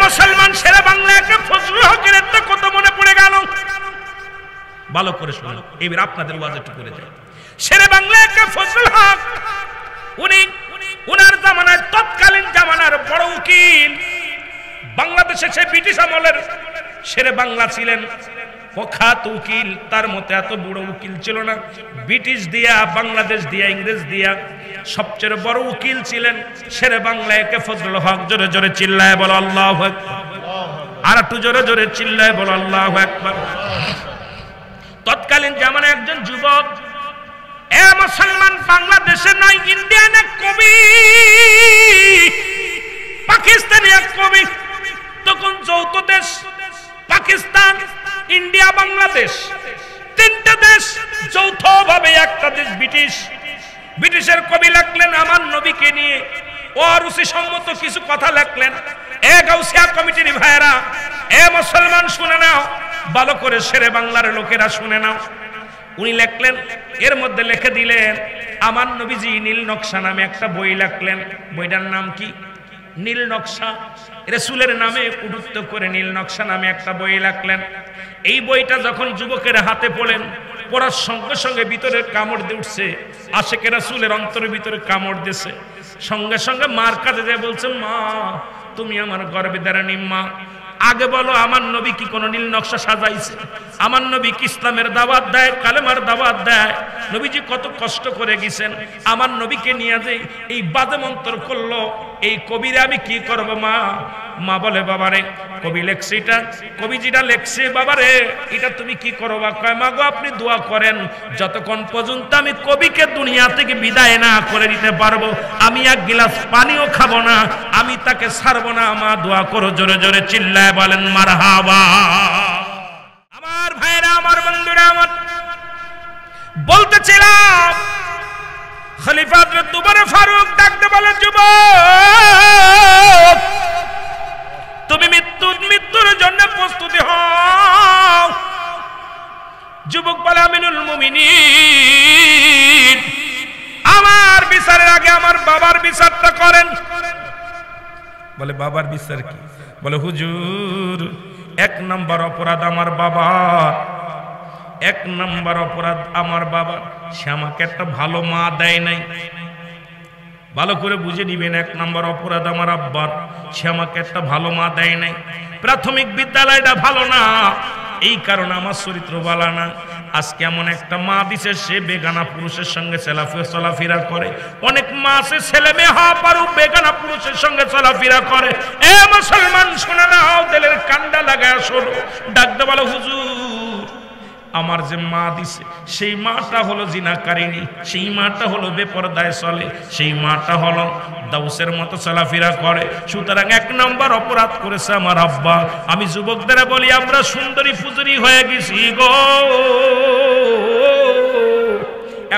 মুসলমান শেরে বাংলাকে ফজলুল হকের একটা কত মনে পড়ে গেল, ভালো করে শুনুন, এবার আপনাদের ওয়াজ একটু করে যায়। শেরে বাংলাকে ফজলুল হক উনি উনার জামানার তৎকালীন জামানার বড় উকিল, বাংলাদেশে সে ব্রিটিশ আমলের শেরে বাংলা ছিলেন, প্রখ্যাত উকিল। তার মতে এত বড় উকিল ছিল না, ব্রিটিশ দিয়া, বাংলাদেশ দিয়া, ইংরেজ দিয়া সবচেয়ে বড় উকিল ছিলেন শেরে বাংলা একে ফজলুল হক। জোরে জোরে চিল্লায় বলো আল্লাহু আকবার, আর একটু জোরে জোরে চিল্লায় বলো আল্লাহু আকবার। তৎকালীন জামানায় একজন যুবক, এ মুসলমান, বাংলাদেশে নয়, ইন্ডিয়ান এক কবি, পাকিস্তানি এক কবি, তখন যৌথ দেশ পাকিস্তান, ইন্ডিয়া, বাংলাদেশ, তিনটা দেশ যৌথভাবে একটা দেশ ব্রিটিশ। ব্রিটিশের কবি লিখলেন আমার নবীকে নিয়ে, অরুচি সম্মত কিছু কথা লিখলেন। এ গাউসিয়া কমিটির ভাইরা, এ মুসলমান শুনে নাও, ভালো করে শেরে বাংলার লোকেরা শুনে নাও। উনি লিখলেন, এর মধ্যে লিখে দিলেন আমার নবীজি নীল নকশা নামে একটা বই লিখলেন। বইটার নাম কি? নীল নকশা। রাসূলের নামে উদ্ধৃত করে নীল নকশা নামে একটা বই লিখলেন। এই বইটা যখন যুবকের হাতে পড়লেন, পড়ার সঙ্গে সঙ্গে ভিতরে কামড় দিয়ে উঠছে, আশিকে রাসূলের অন্তরের ভিতরে কামড় দিয়েছে। সঙ্গে সঙ্গে মার কাছে যেয়ে বলছে, মা তুমি আমার গর্ভে ধারিণী মা, আগে বলো আমার নবী কি কোন নীল নকশা সাজাইছে? আমার নবী কি ইসলামের দাওয়াত দেয়, কালেমার দাওয়াত দেয়? নবীজি কত কষ্ট করে গেছেন, আমার নবীকে নিয়ে যে এই বাজে মন্ত্র করলো, এই কবিরে আমি কি করব মা? মা বলে, বাবারে কবি লেখছে এটা, কবি যেটা লেখছে বাবারে এটা তুমি কি করবা? কয় মা গো আপনি দোয়া করেন, যতক্ষণ পর্যন্ত আমি কবিকে দুনিয়া থেকে বিদায় না করে দিতে পারবো, আমি এক গিলাস পানিও খাবো না, আমি তাকে ছাড়বো না। মা দোয়া করো। জোরে জোরে চিল্লায় বলেন মারহাবা। আমার ভাইরা, আমার বন্ধুরা, আমার বলতেছিলাম খলিফা হযরত উমর ফারুক ডাকতে বলে, যুবক তুমি মৃত্যুর জন্য প্রস্তুতি হও। যুবক বলে, আমিনুল মুমিনিন আমার বিচারের আগে আমার বাবার বিচারটা করেন। বলে, বাবার বিচার কি? বলে, হুজুর এক নাম্বার অপরাধ আমার বাবা, এক নাম্বার অপরাধ আমার বাবা, সে আমাকে একটা ভালো মা দেয় নাই। ভালো করে বুঝে নিবেন, এক নাম্বার অপরাধ আমার আব্বার, সে আমাকে একটা ভালো মা দেয় নাই। প্রাথমিক বিদ্যালয়টা ভালো না, এই কারণে আমার চরিত্র ভালো না। আজকে এমন একটা মা দিছে, সে বেগানা পুরুষের সঙ্গে চলাফেরা করে। অনেক মা আছে ছেলে মেয়ে হওয়া পারু বেগানা পুরুষের সঙ্গে চলাফেরা করে। এ মুসলমান শোনা নাও, দিলের কান্ডা লাগায় শোনো, ডাকতে বলো, হুজুর আমার যে মা দিছে সেই মাটা হলো জিনাকারিনী, সেই মাটা হলো বেপরদায় চলে, সেই মাটা হলো দাউসের মতো চলাফেরা করে। সুতরাং এক নম্বর অপরাধ করেছে আমার আব্বা। আমি যুবকদের বলি, আমরা সুন্দরী ফুজুরি হয়ে গেছি গো।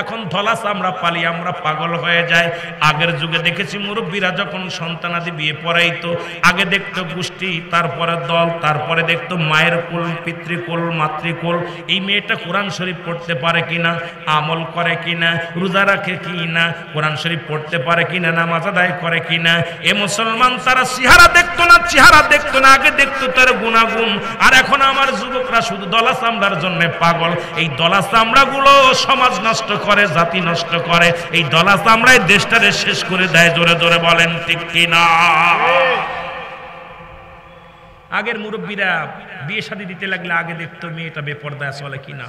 এখন ধলা চামড়া পালি আমরা পাগল হয়ে যায়। আগের যুগে দেখেছি মুরব্বীরা যখন সন্তানাদি বিয়ে পড়াইতো, আগে দেখতো গোষ্ঠী, তারপরে দল, তারপরে দেখতো মায়ের কুল, পিতৃকুল, মাতৃকুল। এই মেয়েটা কোরআন শরীফ পড়তে পারে কিনা, আমল করে কিনা, রোজা রাখে কিনা, কোরআন শরীফ পড়তে পারে কিনা, নামাজ আদায় করে কিনা। এ মুসলমান তারা চেহারা দেখতো না, চেহারা দেখতো না, আগে দেখতো তার গুণাগুণ। আর এখন আমার যুবকরা শুধু দলা চামড়ার জন্য পাগল। এই দলা চামড়াগুলো সমাজ নষ্ট করে, জাতি নষ্ট করে। এই দলা চামড়ায় দেশটারে শেষ করে দেয়। জোরে জোরে বলেন ঠিক কিনা? আগের মুরব্বীরা বিয়ে শাদী দিতে লাগলে আগে দেখতো মেয়েটা বেপরদায় চলে কিনা,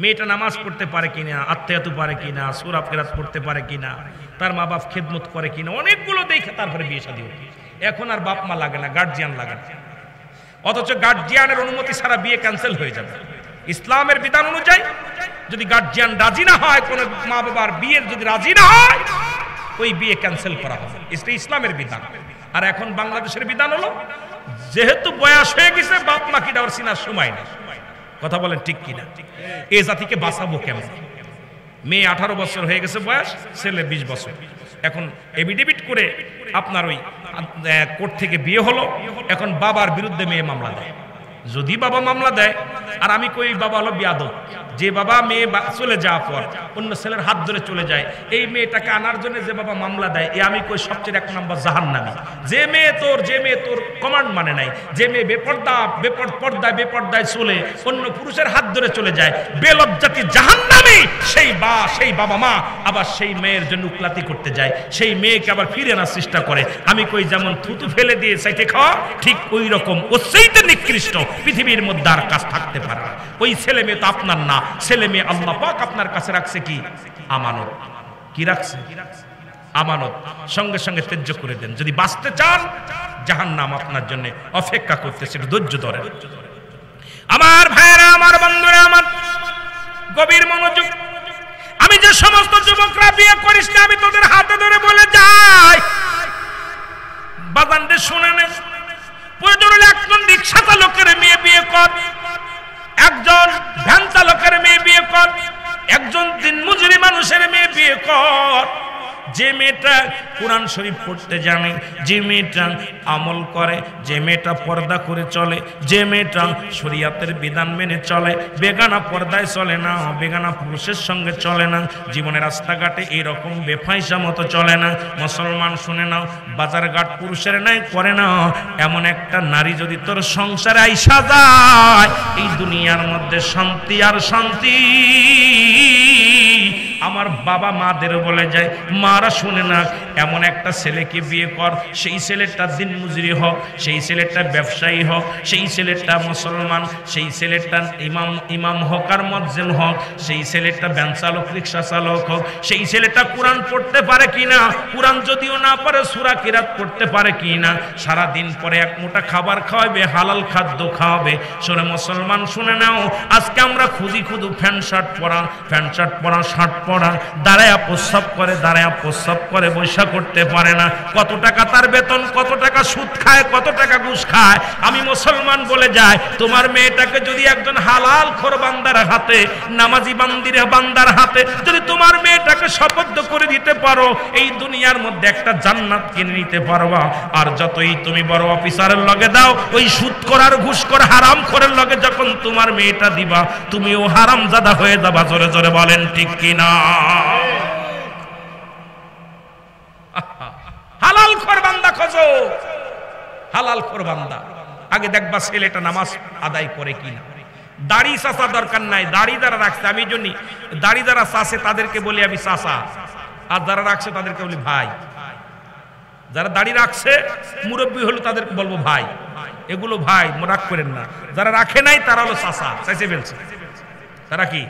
মেয়েটা নামাজ পড়তে পারে কিনা, আত্মায়াতু পারে কিনা, সূরা কিরাত পড়তে পারে কিনা, তার মা বাপ খেদমত করে কিনা, অনেকগুলো দেখে তারপরে বিয়ে শাদী হতো। এখন আর বাপ মা লাগে না, গার্জিয়ান লাগে না। অথচ গার্জিয়ানের অনুমতি ছাড়া বিয়ে ক্যান্সেল হয়ে যাবে। ইসলামের বিধান অনুযায়ী যদি গার্জিয়ান রাজি না হয়, কোন মা বাবার বিয়ের যদি রাজি না হয়, ওই বিয়ে ক্যান্সেল করা হবে। এটা ইসলামের বিধান। আর এখন বাংলাদেশের বিধান হলো, যেহেতু বয়স হয়ে গেছে, বাপ মা কি ডাওয়ার চিনার সময় নেই। কথা বলেন ঠিক কিনা? এই জাতিকে বাঁচাবো কেমন? মেয়ে 18 বছর হয়ে গেছে বয়স, ছেলে 20 বছর। এখন এফিডেভিট করে আপনার ওই কোর্ট থেকে বিয়ে হলো, এখন বাবার বিরুদ্ধে মেয়ে মামলা দেয়। যদি বাবা মামলা দেয় আর আমি কই বাবা হলো বিয়াদব, যে বাবা মেয়ে চলে যাওয়ার পর অন্য ছেলের হাত ধরে চলে যায়, এই মেয়েটাকে আনার জন্য যে বাবা মামলা দেয়, এ আমি কই সবচেয়ে এক নম্বর জাহান্নামী। যে মেয়ে তোর কমান্ড মানে নাই, যে মেয়ে বেপর্দায় চলে অন্য পুরুষের হাত ধরে চলে যায়, বেলজ্জাতি জাহান্নামী, সেই বাবা মা আবার সেই মেয়ের জন্য উকলাতি করতে যায়, সেই মেয়েকে আবার ফিরে আনার চেষ্টা করে। আমি কই যেমন থুতু ফেলে দিয়ে চাইতে খাওয়া, ঠিক ওই রকম ওর চাইতে নিকৃষ্ট পৃথিবীর মধ্যে আর কাজ থাকতে পারে না। ওই ছেলে মেয়ে তো আপনার না, ছেলে মেয়ে আল্লাহ পাক আপনার কাছে রাখছে কি আমানত। কি রাখছে? আমানত। সঙ্গে সঙ্গে ত্যায্য করে দেন। যদি বাঁচতে চান, জাহান্নাম আপনার জন্য অপেক্ষা করতেছে, ধৈর্য ধরেন। আমার ভাইরা, আমার বন্ধুরা, আমার গভীর মনোযোগ। আমি যে সমস্ত যুবকরা বিয়ে করিস না, আমি তোদের হাতে ধরে বলে যাই, বাজানদের শুনে নে, প্রয়োজন হলে একজন রিক্সা চালকের মেয়ে বিয়ে কর, একজন ভ্যান চালকের মেয়ে বিয়ে কর, একজন দিনমজুরি মানুষের মেয়ে বিয়ে কর। যে মেয়েটা কোরআন শরীফ পড়তে জানে, যে মেয়েটা আমল করে, যে মেয়েটা পর্দা করে চলে, যে মেয়েটা শরীয়তের বিধান মেনে চলে, বেগানা পর্দায় চলে না, বেগানা পুরুষের সঙ্গে চলে না, জীবনে রাস্তাঘাটে এইরকম বেফাইসা মতো চলে না। মুসলমান শুনে নাও, বাজারঘাট পুরুষের নাই করে না, এমন একটা নারী যদি তোর সংসারে আইসা যায়, এই দুনিয়ার মধ্যে শান্তি আর শান্তি। আমার বাবা মাদের বলে যায়, মারা শুনে না, এমন একটা ছেলেকে বিয়ে কর, সেই ছেলেটা দিনমজুরি হোক, সেই ছেলেটা ব্যবসায়ী হোক, সেই ছেলেটা মুসলমান, সেই ছেলেটা ইমাম হোক আর মুয়াজ্জিন হোক, সেই ছেলেটা ভ্যান চালক, রিক্সা চালক হোক, সেই ছেলেটা কোরআন পড়তে পারে কিনা, কোরআন যদিও না পারে সূরা কিরাত পড়তে পারে কিনা, সারা দিন পরে এক মুঠা খাবার খাওয়াবে, হালাল খাদ্য খাওয়াবে। শুনে মুসলমান শুনে নাও, আজকে আমরা খুদি খুদু প্যান্ট শার্ট পরা, শার্ট পরা, দাঁড়ায়া প্রস্রাব করে বৈশা করতে পারে না। কত টাকা তার বেতন, কত টাকা সুদ খায়, কত টাকা ঘুষ খায়। আমি মুসলমান বলে যাই, তোমার মেয়েটাকে যদি একজন হালাল খোর বান্দার হাতে, নামাজি বান্দার হাতে যদি তোমার মেয়েটাকে শপথ করে দিতে পারো, এই দুনিয়ার মধ্যে একটা জান্নাত কিনে নিতে পারবা। আর যতই তুমি বড় অফিসারের লগে দাও, ওই সুদ করার ঘুষ কর হারাম খোরের লগে যখন তোমার মেয়েটা দিবা, তুমিও হারামজাদা হয়ে যাবা। জোরে জোরে বলেন ঠিক কিনা? হালাল খোর বান্দা খোঁজো, হালাল খোর বান্দা। আগে দেখবা ছেলেটা নামাজ আদায় করে কিনা। দাড়ি চাচা দরকার নাই, দাড়ি যারা রাখছে, আমি জন্য দাড়ি যারা চাষে তাদেরকে বলি আমি চাচা, আর যারা রাখছে তাদেরকে বলি ভাই। যারা দাড়ি রাখছে মুরব্বী হলো তাদেরকে বলবো ভাই, এগুলো ভাই রাগ করেন না। যারা রাখে নাই তারা হলো চাচা, চাইছে ফেলছে, তারা কি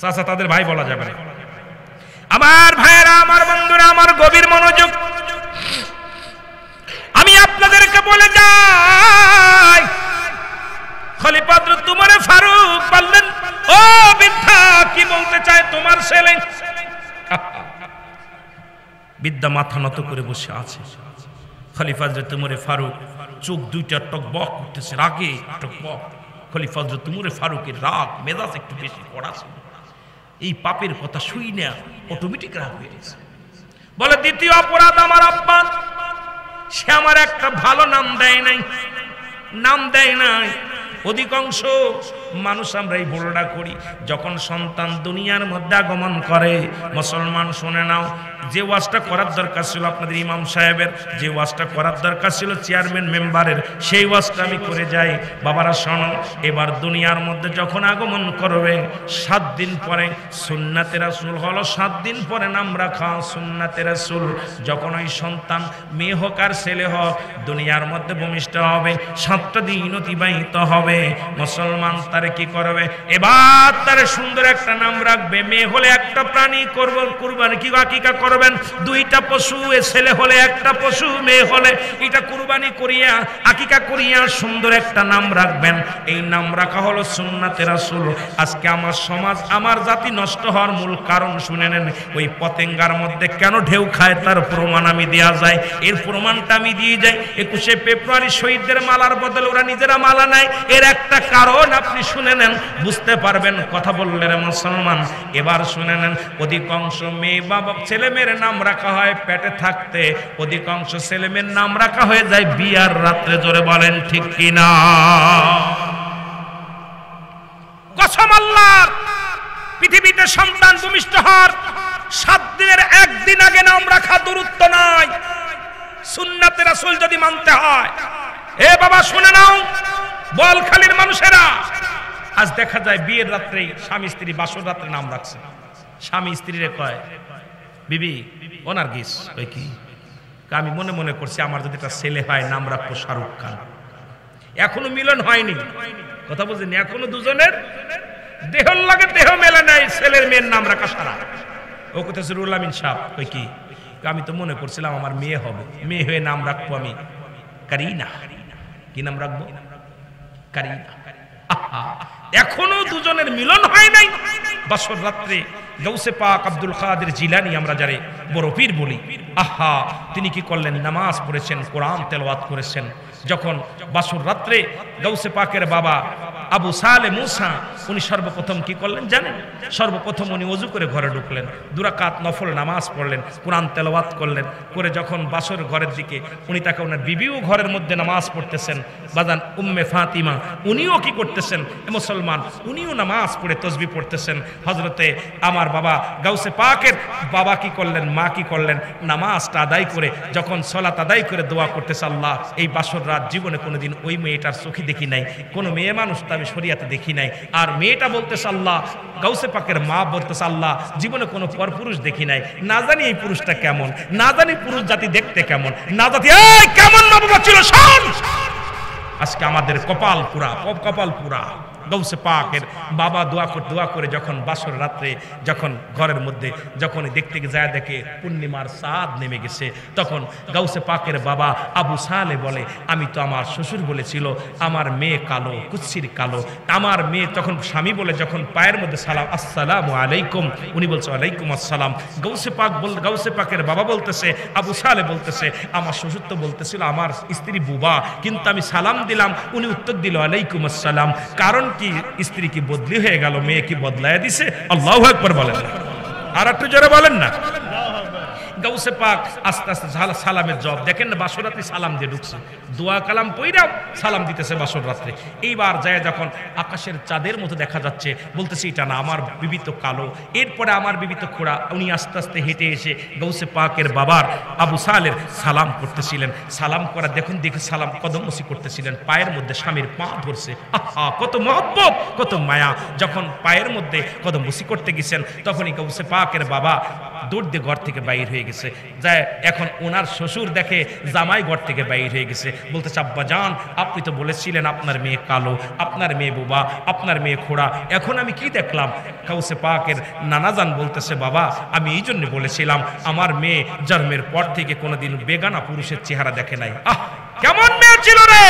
চাচা, তাদের ভাই বলা যাবে না। আমার ভাইয়েরা, আমার বন্ধুরা, আমার গভীর মনোযোগ। আমি আপনাদেরকে বলে যাই, খলিফা হযরত উমর ফারুক বললেন, ও বৃদ্ধা, কি বলতে চায় তোমার ছেলে? বিদ্যা মাথা নত করে বসে আছে। খলিফা হযরত উমর ফারুক চোখ দুইটা টকবক করতেছে, রাগে টকবক। খলিফা হযরত উমর ফারুকের রাগ মেজাজ একটু বেশি কড়া ছিল। এই পাপের কথা শুই না অটোমেটিক রাগ হয়ে গেছে। বলে, দ্বিতীয় অপরাধ আমার আব্বা, সে আমার একটা ভালো নাম দেয় নাই। অধিকাংশ মানুষ আমরা এই ভুলটা করি, যখন সন্তান দুনিয়ার মধ্যে আগমন করে। মুসলমান শুনে নাও, যে ওয়াজটা করার দরকার ছিল আপনাদের ইমাম সাহেবের, যে ওয়াজটা করার দরকার ছিল চেয়ারম্যান মেম্বারের, সেই ওয়াজটা আমি করে যাই। বাবারা শোনো, এবার দুনিয়ার মধ্যে যখন আগমন করবে, 7 দিন পরে সুন্নাতে রাসূল হলো, 7 দিন পরে নাম রাখা সুন্নাতে রাসূল। যখন ওই সন্তান মেয়ে হোক আর ছেলে হোক দুনিয়ার মধ্যে ভূমিষ্ঠ হবে, 7টা দিন অতিবাহিত হবে। মুসলমান তারে কি করবে? এবার তারে সুন্দর একটা নাম রাখবে। মেয়ে হলে একটা প্রাণী করব কুরবানি, কি আকিকা করবেন 2টা পশু, ছেলে হলে একটা পশু, মেয়ে হলে এটা কুরবানি করিয়া আকিকা করিয়া সুন্দর একটা নাম রাখবেন। এই নাম রাখা হলো সুন্নাতে রাসূল। আজকে আমার সমাজ, আমার জাতি নষ্ট হওয়ার মূল কারণ শুনে নেন, ওই পতেঙ্গার মধ্যে কেন ঢেউ খায় তার প্রমাণ আমি দেয়া যায়। এর প্রমাণটা আমি দিয়ে যাই। 21শে ফেব্রুয়ারি শহীদদের মালার বদলে ওরা নিজেরা মালা নেয়, এর একটা কারণ আপনি শুনে নেন, বুঝতে পারবেন কথা বললে রে মুসলমান। এবার শুনে নেন, অধিকাংশ মেয়ে বাবা ছেলে মেয়ের নাম রাখা হয় পেটে থাকতে, অধিকাংশ ছেলে মেয়ের নাম রাখা হয়ে যায় বিয়ার রাত্রে। জোরে বলেন ঠিক কিনা? কসম আল্লাহর, পৃথিবীতে সন্তান ভূমিষ্ঠ হওয়ার 7 দিনের একদিন আগে নাম রাখা দূরত্ব নয়, সুন্নাতে রাসূল যদি মানতে হয়। এ বাবা শুনে নাও, বলখালীর মানুষেরা আজ দেখা যায় বিয়ের রাত্রে স্বামী স্ত্রী বাসর রাত্রে নাম রাখছে। স্বামী স্ত্রীরে কয় বিবি ও নার্গিস, ওই কি আমি মনে মনে করছি আমার যদি একটা ছেলে হয় নাম রাখবো শাহরুখ খান। এখনো মিলন হয়নি, কথা বুঝেনি, এখনো দুজনের দেহর লাগে দেহ মেলে নাই, ছেলের মেয়ের নাম রাখা সারা। ও কোথায় রুল আমিন সাহেব, ওই কি আমি তো মনে করছিলাম আমার মেয়ে হবে, মেয়ে হয়ে নাম রাখবো আমি কারিনা। কি নাম রাখবো? কারিনা। এখনো দুজনের মিলন হয় নাই। বাসর রাত্রে গাউসে পাক আব্দুল কাদের জিলানী আমরা যারে বড় পীর বলি, আহা তিনি কি করলেন? নামাজ পড়েছেন, কোরআন তেলাওয়াত করেছেন। যখন বাসর রাত্রে গাউসে পাকের বাবা আবু সালে মুসা উনি সর্বপ্রথম কি করলেন জানেন? সর্বপ্রথম উনি ওযু করে ঘরে ঢুকলেন, 2 রাকাত নফল নামাজ পড়লেন, কোরআন তেলাওয়াত করলেন। করে যখন বাসর ঘরের দিকে উনি তাকে, ওনার বিবিও ঘরের মধ্যে নামাজ পড়তেছেন, বাজান উম্মে ফাতিমা উনিও কি করতেছেন? মুসলমান উনিও নামাজ পড়ে তসবিহ পড়তেছেন। হযরতে আমার বাবা গাউসে পাকের বাবা কি করলেন, মা কি করলেন? নামাজটা আদায় করে যখন সালাত আদায় করে দোয়া করতেছে, আল্লাহ এই বাসর রাত জীবনে কোনোদিন ওই মেয়েটার চোখে দেখি নাই, কোনো মেয়ে মানুষ আমি শরিয়াতে দেখি নাই। আর মেয়েটা বলতেছে আল্লাহ, গাউসে পাকের মা বলতেছে আল্লাহ জীবনে কোনো পরপুরুষ দেখি নাই, না জানি এই পুরুষটা কেমন, না জানি পুরুষ জাতি দেখতে কেমন, না জাতি এই কেমন মা বাবা ছিল শোন। আজকে আমাদের কপাল পুরা, কপাল পুরা। গাউসে পাকের বাবা দোয়া করে যখন বাসর রাত্রে যখন ঘরের মধ্যে যখন দেখতে যায় দেখে পূর্ণিমার চাঁদ নেমে গেছে, তখন গাউসে পাকের বাবা আবু সালে বলে, আমি তো আমার শ্বশুর বলেছিল আমার মেয়ে কালো, কুচ্ছির কালো, আমার মেয়ে। তখন স্বামী বলে যখন পায়ের মধ্যে সালাম, আসসালামু আলাইকুম, উনি বলছে ওয়ালাইকুম আসসালাম। গাউসে পাকের বাবা বলতেছে, আবু সালে বলতেছে, আমার শ্বশুর তো বলতেছিল আমার স্ত্রী বুবা, কিন্তু আমি সালাম দিলাম, উনি উত্তর দিল ওয়ালাইকুম আসসালাম। কারণ কি স্ত্রী কি বদলি হয়ে গেল, মেয়ে কি বদলায় দিছে? আল্লাহু আকবার বলেন না, আর একটু জোরে বলেন না। গাউসে পাক আস্তে আস্তে সালামের জবাব দেখেন না, বাসর রাত্রে সালাম দিয়ে ঢুকছে, দোয়া কালাম পইরাও সালাম দিতেছে বাসর রাত্রে। এইবার যায় যখন আকাশের চাঁদের মতো দেখা যাচ্ছে, বলতেছে এটা না, আমার বিবি তো কালো। এরপরে আমার বিবি তো খোড়া। উনি আস্তে আস্তে হেঁটে এসে গাউসে পাকের বাবার আবু সালের সালাম করতেছিলেন। সালাম করা দেখুন দেখে সালাম কদমমসি করতেছিলেন, পায়ের মধ্যে স্বামীর পা ধরছে। আহা কত মহব্বত, কত মায়া। যখন পায়ের মধ্যে কদমমসি করতে গেছেন, তখনই গাউসে পাকের বাবা দৌড় দিয়ে ঘর থেকে বাইর হয়ে গেছে। যায় এখন ওনার শ্বশুর দেখে জামাই ঘর থেকে বাইর হয়ে গেছে, বলতেছে আব্বা জান আপনি তো বলেছিলেন আপনার মেয়ে কালো, আপনার মেয়ে বুবা, আপনার মেয়ে খোড়া, এখন আমি কি দেখলাম? গাউসে পাকের নানাজান বলতেছে বাবা আমি এই জন্য বলেছিলাম আমার মেয়ে জন্মের পর থেকে কোনোদিন বেগানা পুরুষের চেহারা দেখে নাই। আহ কেমন মেয়ে ছিল রে!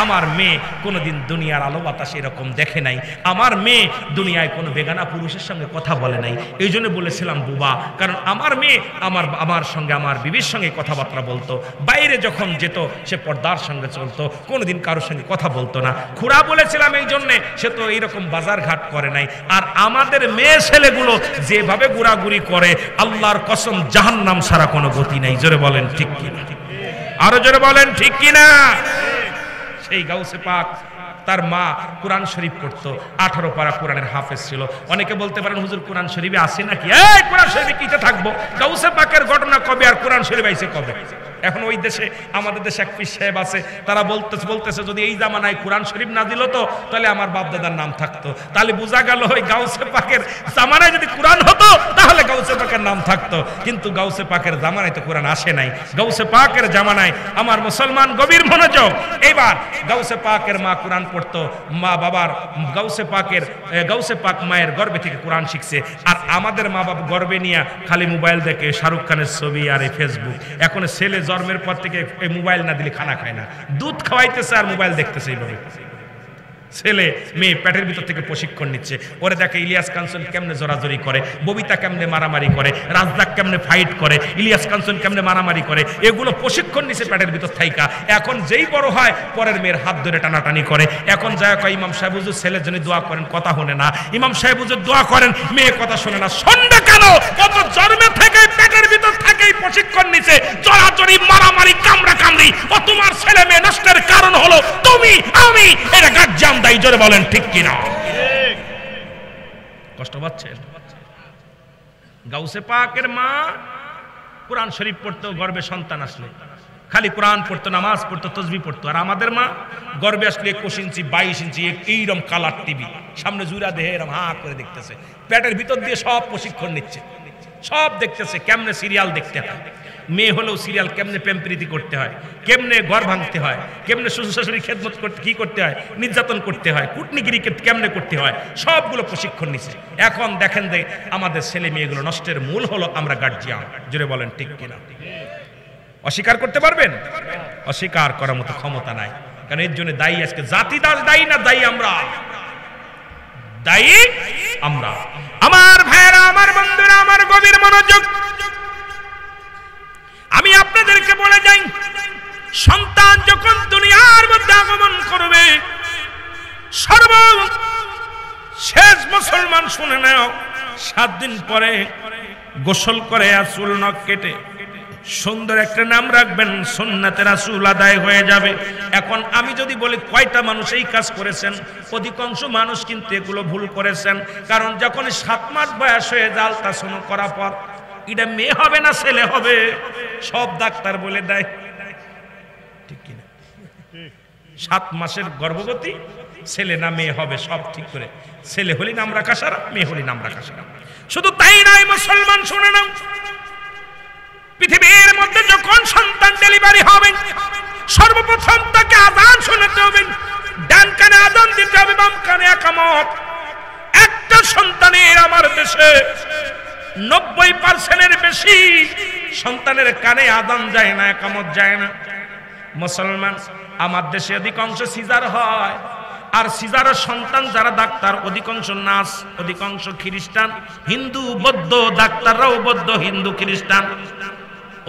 আমার মেয়ে কোনোদিন দুনিয়ার আলো বাতাস এরকম দেখে নাই, আমার মেয়ে দুনিয়ায় কোনো বেগানা পুরুষের সঙ্গে কথা বলে নাই। এই জন্য বলেছিলাম বুবা, কারণ আমার মেয়ে আমার সঙ্গে আমার বিবির সঙ্গে কথাবার্তা বলতো, বাইরে যখন যেত সে পর্দার সঙ্গে চলতো, কোনোদিন কারোর সঙ্গে কথা বলতো না। খুড়া বলেছিলাম এই জন্যে, সে তো এইরকম বাজার ঘাট করে নাই। আর আমাদের মেয়ে ছেলেগুলো যেভাবে ঘোরাঘুরি করে, আল্লাহর কসম জাহান্নাম ছাড়া কোনো গতি নাই। জোরে বলেন ঠিক কিনা? আরো জোরে বলেন ঠিক কিনা? সেই গাউসে পাক তার মা কোরআন শরীফ পড়তো, 18 পারা কোরআনের হাফেজ ছিল। অনেকে বলতে পারেন হুজুর কোরআন শরীফে আছে নাকি? এই কোরআন শরীফে কিতে থাকবো? গাউসে পাকের ঘটনা কবে আর কোরআন শরীফ আইছে কবে? এখন ওই দেশে আমাদের দেশে এক পীর সাহেব আছে, তারা বলতেছে যদি এই জামানায় কোরআন শরীফ না দিল তো তাহলে আমার বাপ দাদার নাম থাকতো। তাহলে বোঝা গেল ওই গাউসে পাকের জামানায় যদি কোরআন হতো তাহলে গাউসে পাকের নাম থাকতো, কিন্তু গাউসে পাকের জামানায় তো কোরআন আসে নাই। গাউসে পাকের জামানায় আমার মুসলমান গভীর মনোযোগ। এবার গাউসে পাকের মা কোরআন পড়তো, মা বাবার গাউসে পাক মায়ের গর্ভে থেকে কোরআন শিখছে। আর আমাদের মা বাবা গর্ভে নিয়ে খালি মোবাইল দেখে, শাহরুখ খানের ছবি আর এই ফেসবুক। এখন ছেলে জন্মের পর থেকে এই মোবাইল না দিলে খানা খায় না, দুধ খাওয়াইতেছে আর মোবাইল দেখতেছে। এইভাবে ছেলে মেয়ে পেটের ভিতর থেকে প্রশিক্ষণ নিচ্ছে। ওরে দেখে ইলিয়াস কাঞ্চন কেমনে জোরাজোরি করে, ববিতা কেমনে মারামারি করে, রাজদাক কেমনে ফাইট করে, ইলিয়াস কাঞ্চন কেমনে মারামারি করে, এগুলো প্রশিক্ষণ নিচ্ছে পেটের ভিতর থাইকা। এখন যেই বড় হয় পরের মেয়ের হাত ধরে টানাটানি করে। এখন যায় কয় ইমাম সাহেব হুজুর ছেলের জন্য দোয়া করেন, কথা শোনে না। ইমাম সাহেব হুজুর দোয়া করেন, মেয়ে কথা শোনে না। শুনবে কেন? কত জন্মে থেকে পেটের ভিতর থেকেই প্রশিক্ষণ নিচ্ছে জোরাজোরি, মারামারি, কামড়া কামড়ি। ও তোমার ছেলে মেয়ে নষ্টের কারণ হলো তুমি, আমি। এটা গার্জিয়ান দায়ী, জোরে বলেন ঠিক কিনা? কষ্ট পাচ্ছেন? গাউসে পাকের মা কোরআন শরীফ পড়তো, গর্বে সন্তান আসলে খালি কোরআন পড়তো, নামাজ পড়তো, তসবিহ পড়তো। আর আমাদের মা গর্বে আসলে 21 ইঞ্চি 22 ইঞ্চি এইরকম কালার টিভি সামনে জুড়া দেহে এরকম হা করে দেখতেছে, পেটের ভিতর দিয়ে সব প্রশিক্ষণ নিচ্ছে, সব দেখতেছে কেমনে সিরিয়াল দেখতে হয়। মেয়ে হলেও সিরিয়াল কেমনে প্রেম প্রীতি করতে হয়, কেমনে ঘর ভাঙতে হয়, কেমনে শ্বশুর শাশুড়ি খেদমত করতে কি করতে হয়, নির্যাতন করতে হয়, কূটনীগিরি কেমনে করতে হয়, সবগুলো প্রশিক্ষণ নিচ্ছে। এখন দেখেন যে আমাদের ছেলে মেয়েগুলো নষ্টের মূল হলো আমরা গার্জিয়ান, জোরে বলেন ঠিক কিনা? অস্বীকার করতে পারবেন? অস্বীকার করার মতো ক্ষমতা নাই। কারণ এর জন্য দায়ী আজকে জাতি দায়ী না, দায়ী আমরা, দায়ী আমরা। আমার ভাইরা, আমার বন্ধুরা, আমার গভীর মনোযোগ, আমি আপনাদেরকে বলে যাই, সন্তান যখন দুনিয়ার মধ্যে আগমন করবে, সর্বশেষ মুসলমান শুনে নাও, 7 দিন পরে গোসল করে চুল নখ কেটে সুন্দর একটা নাম রাখবেন, সুন্নাতে রাসূল আদায় হয়ে যাবে। এখন আমি যদি বলি কয়টা মানুষ এই কাজ করেছেন, অধিকাংশ মানুষ কিন্তু এগুলো ভুল করেছেন। কারণ যখন 7 মাস বয়স হয়ে যায় আলট্রাসাউন্ড করার পর এটা মেয়ে হবে না ছেলে হবে সব ডাক্তার বলে দেয়, ঠিক কিনা? 7 মাসের গর্ভবতী ছেলে না মেয়ে হবে সব ঠিক করে, ছেলে হলি নাম রাখা সারা, মেয়ে হলি নাম রাখা সারা। শুধু তাই নয় মুসলমান শুনে নাও, পৃথিবীর মধ্যে যখন সন্তান ডেলিভারি হবে সর্বপ্রথম তাকে আযান শোনাতে হবে, ডান কানে আযান দিতে হবে, বাম কানে ইকামত। একটা সন্তানের আমার দেশে 90% বেশি সন্তানের কানে আযান যায় না, ইকামত যায় না। মুসলমান আমার দেশে অধিকাংশ সিজার হয়, আর সিজারের সন্তান যারা ডাক্তার অধিকাংশ নার্স, অধিকাংশ খ্রিস্টান, হিন্দু, বৌদ্ধ, ডাক্তাররাও বৌদ্ধ, হিন্দু, খ্রিস্টান,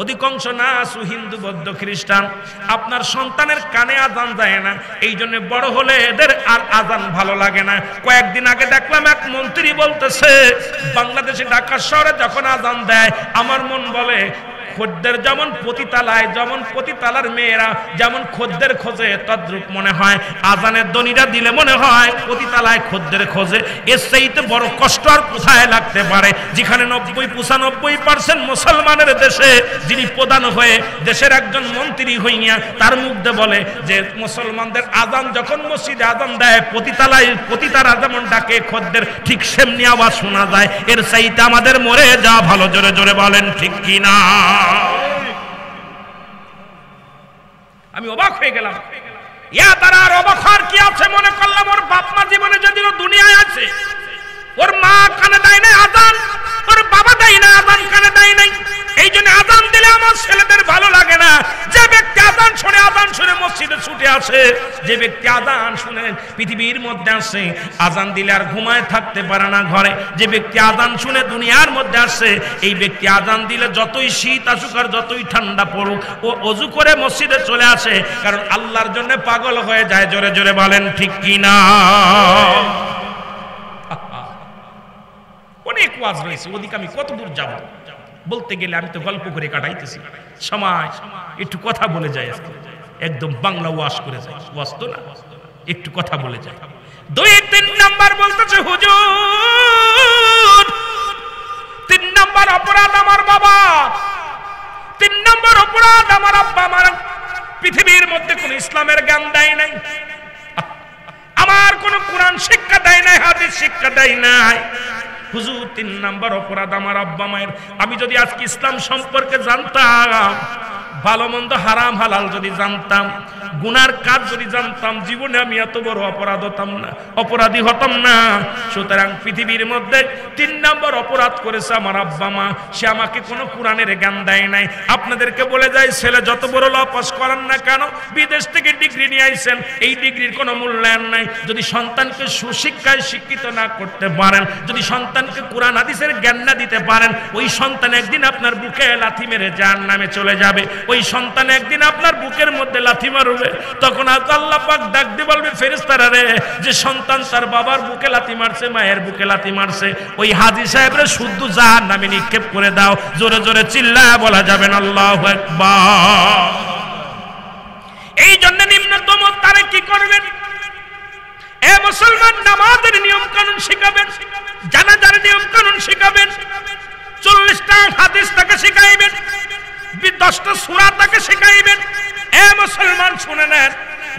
অধিকাংশ নার্স হিন্দু, বৌদ্ধ, খ্রিস্টান। আপনার সন্তানের কানে আযান যায় না, এই জন্য বড় হলে এদের আর আযান ভালো লাগে না। কয়েকদিন আগে দেখলাম এক মন্ত্রী বলতেছে বাংলাদেশে ঢাকা শহরে যখন আযান দেয় আমার মন বলে খদ্দের যেমন পতিতালায়, যেমন পতিতালার মেয়েরা যেমন খদ্দের খোঁজে, তদ্রূপ মনে হয় আযানের ধ্বনিটা দিলে মনে হয় পতিতালায় খদ্দের খোঁজে। এর চাইতে বড় কষ্ট আর কোথায় লাগতে পারে? যেখানে 90-95% মুসলমানের দেশে যিনি প্রধান হয়ে দেশের একজন মন্ত্রী হইয়া তার মুখে বলে যে মুসলমানদের আযান যখন মসজিদে আযান দেয় পতিতালায় পতিতারা যেমন ডাকে খদ্দের ঠিক সেমনি আওয়াজ শোনা যায়। এর চাইতে আমাদের মরে যা ভালো, জোরে জোরে বলেন ঠিক কিনা? আমি অবাক হয়ে গেলাম, ইয়া তারা আর অবাক হওয়ার কি আছে? মনে করলাম ওর বাপ মা জীবনে যদি দুনিয়ায় আছে, ওর মা কানে দেয় না আযান, ওর বাবা দেয় না আযান, কানে দেয় নাই, এই জন্য আযান দিলে আমার ছেলেদের ভালো লাগে না। যে ব্যক্তি আযান শুনে মসজিদে ছুটে আসে, যে ব্যক্তি আযান শুনে পৃথিবীর মধ্যে আসে, আযান দিলে আর ঘুমায় থাকতে পারে না ঘরে। যে ব্যক্তি আযান শুনে দুনিয়ার মধ্যে আসে, এই ব্যক্তি আযান দিলে যতই শীত আসুক আর যতই ঠান্ডা পড়ুক ও ওযু করে মসজিদে চলে আসে, কারণ আল্লাহর জন্য পাগল হয়ে যায়। জোরে জোরে বলেন ঠিক কিনা? অনেক ওয়াজ রয়েছে, ওদিকে আমি কত দূর যাব বলতে গেলে, আমি তো গল্প করে কাটাইতেছি সময়, একটু কথা বলে যাই, একদম বাংলা ওয়াজ করে যাই, ওয়াজ তো না, একটু কথা বলে যাই। 2-3 নাম্বার বলতেছে হুজুর, 3 নাম্বার অপরাধ আমার বাবা, 3 নাম্বার অপরাধ আমার আব্বা, আমার পৃথিবীর মধ্যে কোন ইসলামের জ্ঞান দেয় নাই, আমার কোন কোরআন শিক্ষা দেয় নাই, হাদিস শিক্ষা দেয় নাই। হুজুর 3 নাম্বার অপরাধ আমার আব্বা মায়ের। আমি যদি আজকে ইসলাম সম্পর্কে জানতাম ভালো মন্দ হারাম হালাল যদি জানতাম, গুনার কাজ যদি জানতাম, জীবনে আমি এত বড় অপরাধী হতাম না। সুতরাং পৃথিবীর মধ্যে 3 নম্বর অপরাধ করেছে আমার আব্বা মা, সে আমাকে কোনো কোরআনের জ্ঞান দেয় নাই। আপনাদেরকে বলে যাই, ছেলে যত বড় ল পাস করেন না কেন, বিদেশ থেকে ডিগ্রি নিয়ে আইছেন, এই ডিগ্রির কোনো মূল্যায়ন নাই। যদি সন্তানকে সুশিক্ষায় শিক্ষিত না করতে পারেন, যদি সন্তানকে কোরআন হাদিসের জ্ঞান না দিতে পারেন, ওই সন্তান একদিন আপনার বুকে লাথি মেরে জাহান্নামে চলে যাবে। ওই সন্তান একদিন আপনার বুকের মধ্যে লাথি মারবে। তখন আল্লাহ পাক ডাক দিয়ে বলবে, ফেরেশতারা রে, যে সন্তান তার বাবার বুকে লাথি মারছে, মায়ের বুকে লাথি মারছে, ওই হাজী সাহেবরে শুদ্ধ জাহান্নামে নিক্ষেপ করে দাও। জোরে জোরে চিল্লায় বলা যাবে না আল্লাহু আকবার। এই জন্য নিম্নতম তারে কি করবেন? এ মুসলমান, নামাজের নিয়ম কানুন শিখাবেন, জানাজার নিয়ম কানুন শিখাবেন, 40টা হাদিস তাকে শিখাইবেন, 10টা সূরা তাকে শিখাইবেন। এ মুসলমান শুনে নেন,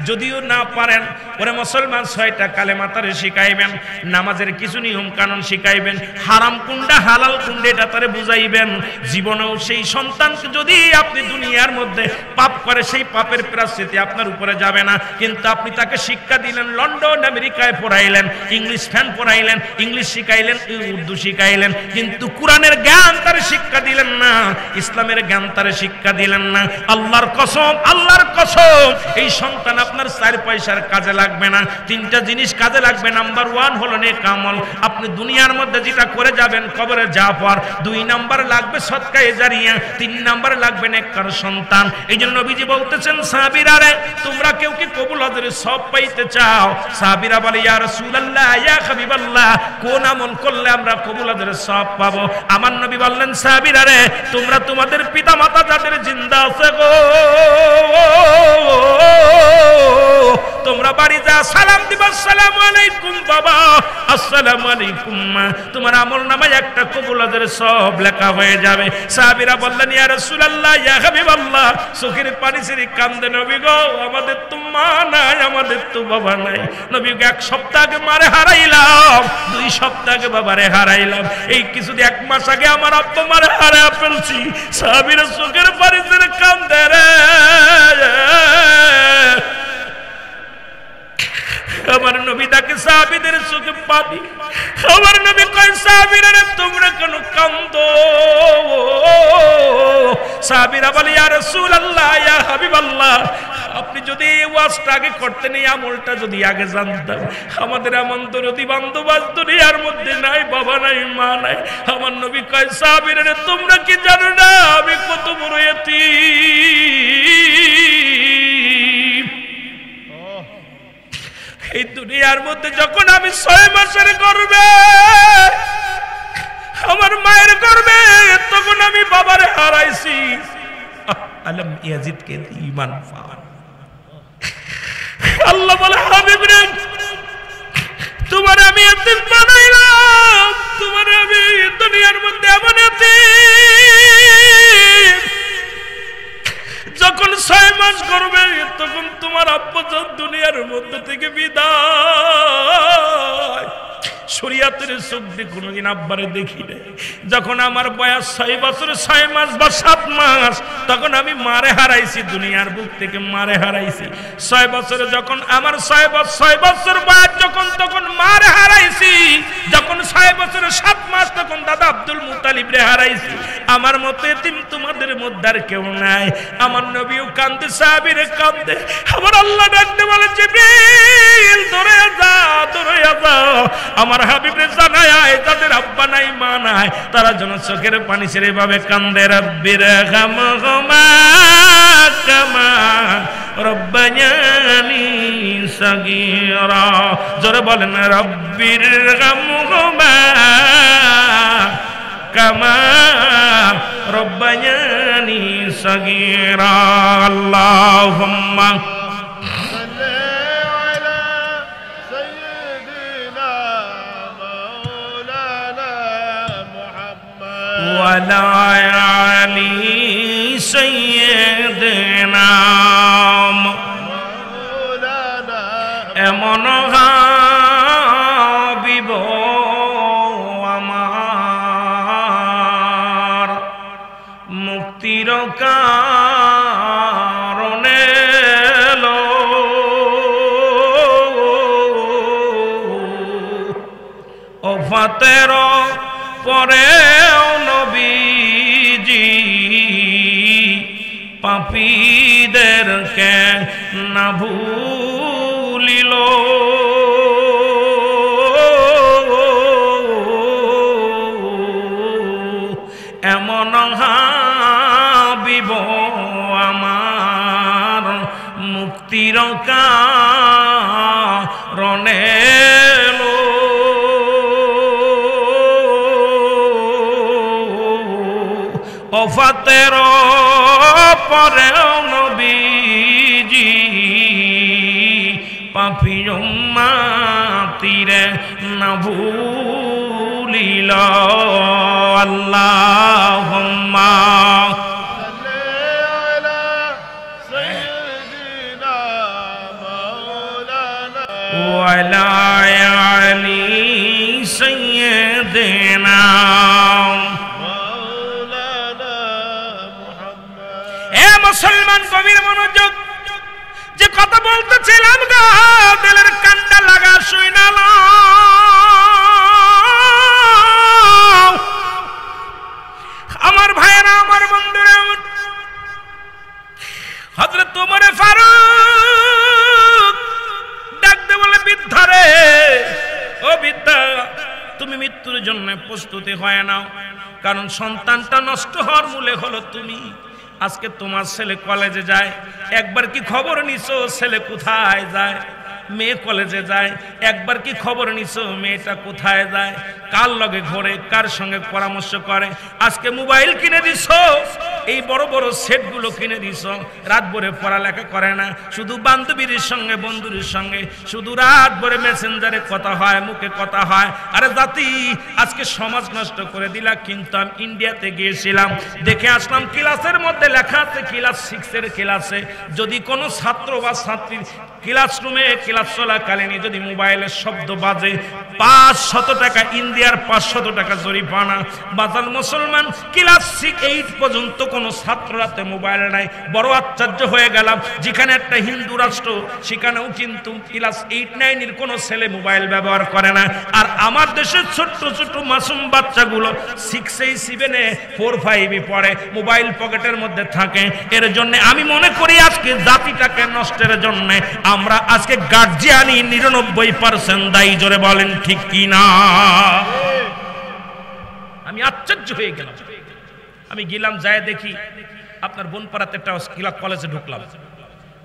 যদিও না পারেন, ওরে মুসলমান 6টা কালেমা তারে শিখাইবেন, নামাজের কিছু নিয়ম কানুন শিখাইবেন, হারাম কোনটা হালাল কোনটা এটা তারে বুঝাইবেন। জীবনেও সেই সন্তানকে যদি আপনি দুনিয়ার মধ্যে পাপ করে, সেই পাপের প্রায়শ্চিত্ত আপনার উপরে যাবে না। কিন্তু আপনি তাকে শিক্ষা দিলেন, লন্ডন আমেরিকায় পড়াইলেন, ইংলিশ ফ্যান পড়াইলেন, ইংলিশ শিখাইলেন, উর্দু শিখাইলেন, কিন্তু কোরআনের জ্ঞান তারে শিক্ষা দিলেন না, ইসলামের জ্ঞান তারে শিক্ষা দিলেন না। আল্লাহর কসম, আল্লাহর কসম, এই সন্তান আপনার 4 পয়সার কাজে লাগবে না। 3টা জিনিস কাজে লাগবে। নাম্বার 1 হলো নেক আমল, আপনি দুনিয়ার মধ্যে যেটা করে যাবেন কবরে যাওয়ার। 2 নাম্বার লাগবে সদকায়ে জারিয়া। 3 নাম্বার লাগবে নেককার সন্তান। এই জন্য নবীজি বলতেছেন, সাহাবীরা রে, তোমরা কেউ কি কবুল হজের সব পাইতে চাও? সাহাবীরা বলে, ইয়া রাসূলুল্লাহ, ইয়া হাবিবাল্লাহ, কোন আমল করলে আমরা কবুল হজের সব পাবো? আমার নবী বললেন, সাহাবীরা রে, তোমরা তোমাদের পিতা মাতা যাদের জিন্দা আছে গো, তোমরা বাড়ি যা সালাম দিবা, আসসালামু আলাইকুম বাবা, আসসালামু আলাইকুম মা, তোমার আমলনামায় একটা কবুল হজের সব লেখা হয়ে যাবে। সাহাবীরা বললেন, ইয়া রাসূলুল্লাহ, ইয়া হাবিবাল্লাহ, চোখের পানি ছেড়ে কান্দে নবী গো, আমাদের তো মা নাই, আমাদের তো বাবা নাই। নবী গো, 1 সপ্তাহ আগে মারে হারাইলাম, 2 সপ্তাহ আগে বাবারে হারাইলাম, এই কিছুদিন 1 মাস আগে আমার আব্বা মারে হারায় ফেলছি। সাহাবীরা চোখের পানি ছেড়ে কান্দে রে। আমার নবী ডাকে সাহাবীদের চোখে পানি। আমার নবী কয়, সাহাবীরা তোমরা কেন কান্দো? সাহাবীরা বলে, ইয়া রাসূলুল্লাহ, ইয়া হাবিবাল্লাহ, আপনি যদি এই ওয়াজটা আগে করতেন, এই আমলটা যদি আগে জানতাম, আমাদের এমন দরদি বান্ধব আজ দুনিয়ার মধ্যে নাই, বাবা নাই, মা নাই। আমার নবী কয়, সাহাবীরা তোমরা কি জানো না আমি কত বড় এতিম? এই দুনিয়ার মধ্যে যখন আমি 6 মাসের গর্ভে, আমার মায়ের গর্ভে, তখন আমি বাবারে হারাইছি। আলম ইয়াজিদকে ঈমান পাওয়া। আল্লাহ বলে, হাবিব রে, তোমার আমি এতিম বানাইলাম, তোমার আমি দুনিয়ার মধ্যে এমন এতিম, যখন 6 মাস গর্ভে, তখন তোমার আব্বা জান দুনিয়ার মধ্যে থেকে বিদায়। শরীয়তের চোখ দিয়ে কোনোদিন আব্বারে দেখি নাই। যখন আমার বয়স 6 বছর 6 মাস বা 7 মাস, তখন আমি মারে হারাইছি, দুনিয়ার বুক থেকে মারে হারাইছি। 6 বছরে যখন আমার 6 বছর বয়স, যখন তখন মারে হারাইছি। যখন 6 বছরে 7 মাস, তখন দাদা আব্দুল মুতালিব রে হারাইছি। আমার মতো এতিম তোমাদের মধ্যে আর কেউ নাই। আমার নবীও কান্দে, সাহাবীরা কান্দে। আমার আল্লাহ ডাকতে বলে, জিবরিল ধরে যা, ধরে যা, আমার হাবিবে জানায় যাদের আব্বা নাই, মা নাই, তারা যেন চোখের পানি ছেড়ে ভাবে কান্দে। রব্বির হামহুমা কামা রব্বায়ানি সাগীরা। জোরে বলেন, রব্বির হামহুমা কামা রব্বায়ানি সাগীরা। আল্লাহুম্মা ওয়ালা আলি সাইয়্যিদিনা মাওলানা। এমন হাবিব আমার, মুক্তির ওফাতের পরেও নবীজি পাপীদেরকে না ভুলিল। এমন হাবিব আমার মুক্তির কারণে ওফাতের পরেও নবীজি পাপী উম্মতিরে না ভুলিল। আল্লাহুম্মা ওয়া আলা আলি সাইয়্যিদিনা মুসলমান। গভীর মনোযোগ, যে কথা বলতেছিলাম গা দিলের কান্ডা লাগা শুনাল। আমার ভাইয়েরা, আমার বন্ধুরা, হযরত ওমর ফারুক ডাকতে বলে, বৃদ্ধা রে, ও বৃদ্ধা, তুমি মৃত্যুর জন্য প্রস্তুতি হয় নাও, কারণ সন্তানটা নষ্ট হওয়ার মূলে হলো তুমি। আজকে তোমার ছেলে কলেজে যায়, একবার কি খবর নিছো ছেলে কোথায় যায়? মেয়ে কলেজে যায়, একবার কি খবর নিছো মেয়েটা কোথায় যায়, কার লগে ঘরে, কার সঙ্গে পরামর্শ করে? আজকে মোবাইল কিনে দিছো, এই বড় বড় সেটগুলো কিনে দিছো, রাত ভরে পড়ালেখা করে না, শুধু বান্ধবীর সঙ্গে বন্ধুর সঙ্গে শুধু রাত ভরে মেসেঞ্জারে কথা হয়, মুখে কথা হয়। আরে জাতি, আজকে সমাজ নষ্ট করে দিলা। কিন্তু আমি ইন্ডিয়াতে গিয়েছিলাম, দেখে আসলাম ক্লাসের মধ্যে লেখা আছে, ক্লাস 6 এর ক্লাসে যদি কোনো ছাত্র বা ছাত্রী ক্লাসরুমে ক্লাস চলাকালীন যদি মোবাইলের শব্দ বাজে 500 টাকা, ইন্ডিয়ার 500 টাকা জরিমানা। বাজার মুসলমান, ক্লাস 8 পর্যন্ত কোনো ছাত্র রাতে মোবাইল নাই। বড় আশ্চর্য হয়ে গেলাম, যেখানে একটা হিন্দু রাষ্ট্র সেখানেও কিন্তু ক্লাস 8-9 এর কোনো ছেলে মোবাইল ব্যবহার করে না। আর আমার দেশের ছোট্ট ছোট্ট মাসুম বাচ্চাগুলো 6-এ 7-এ 4-5-এ পড়ে, মোবাইল পকেটের মধ্যে থাকে। এর জন্য আমি মনে করি আজকে জাতিটাকে নষ্টের জন্য আমরা আজকে গার্জিয়ানই 99% দায়ী। জোরে বলেন ঠিক কি না? আমি আশ্চর্য হয়ে গেলাম। আমি গেলাম, যায় দেখি আপনার বনপাড়াতে একটা কলেজে ঢুকলাম,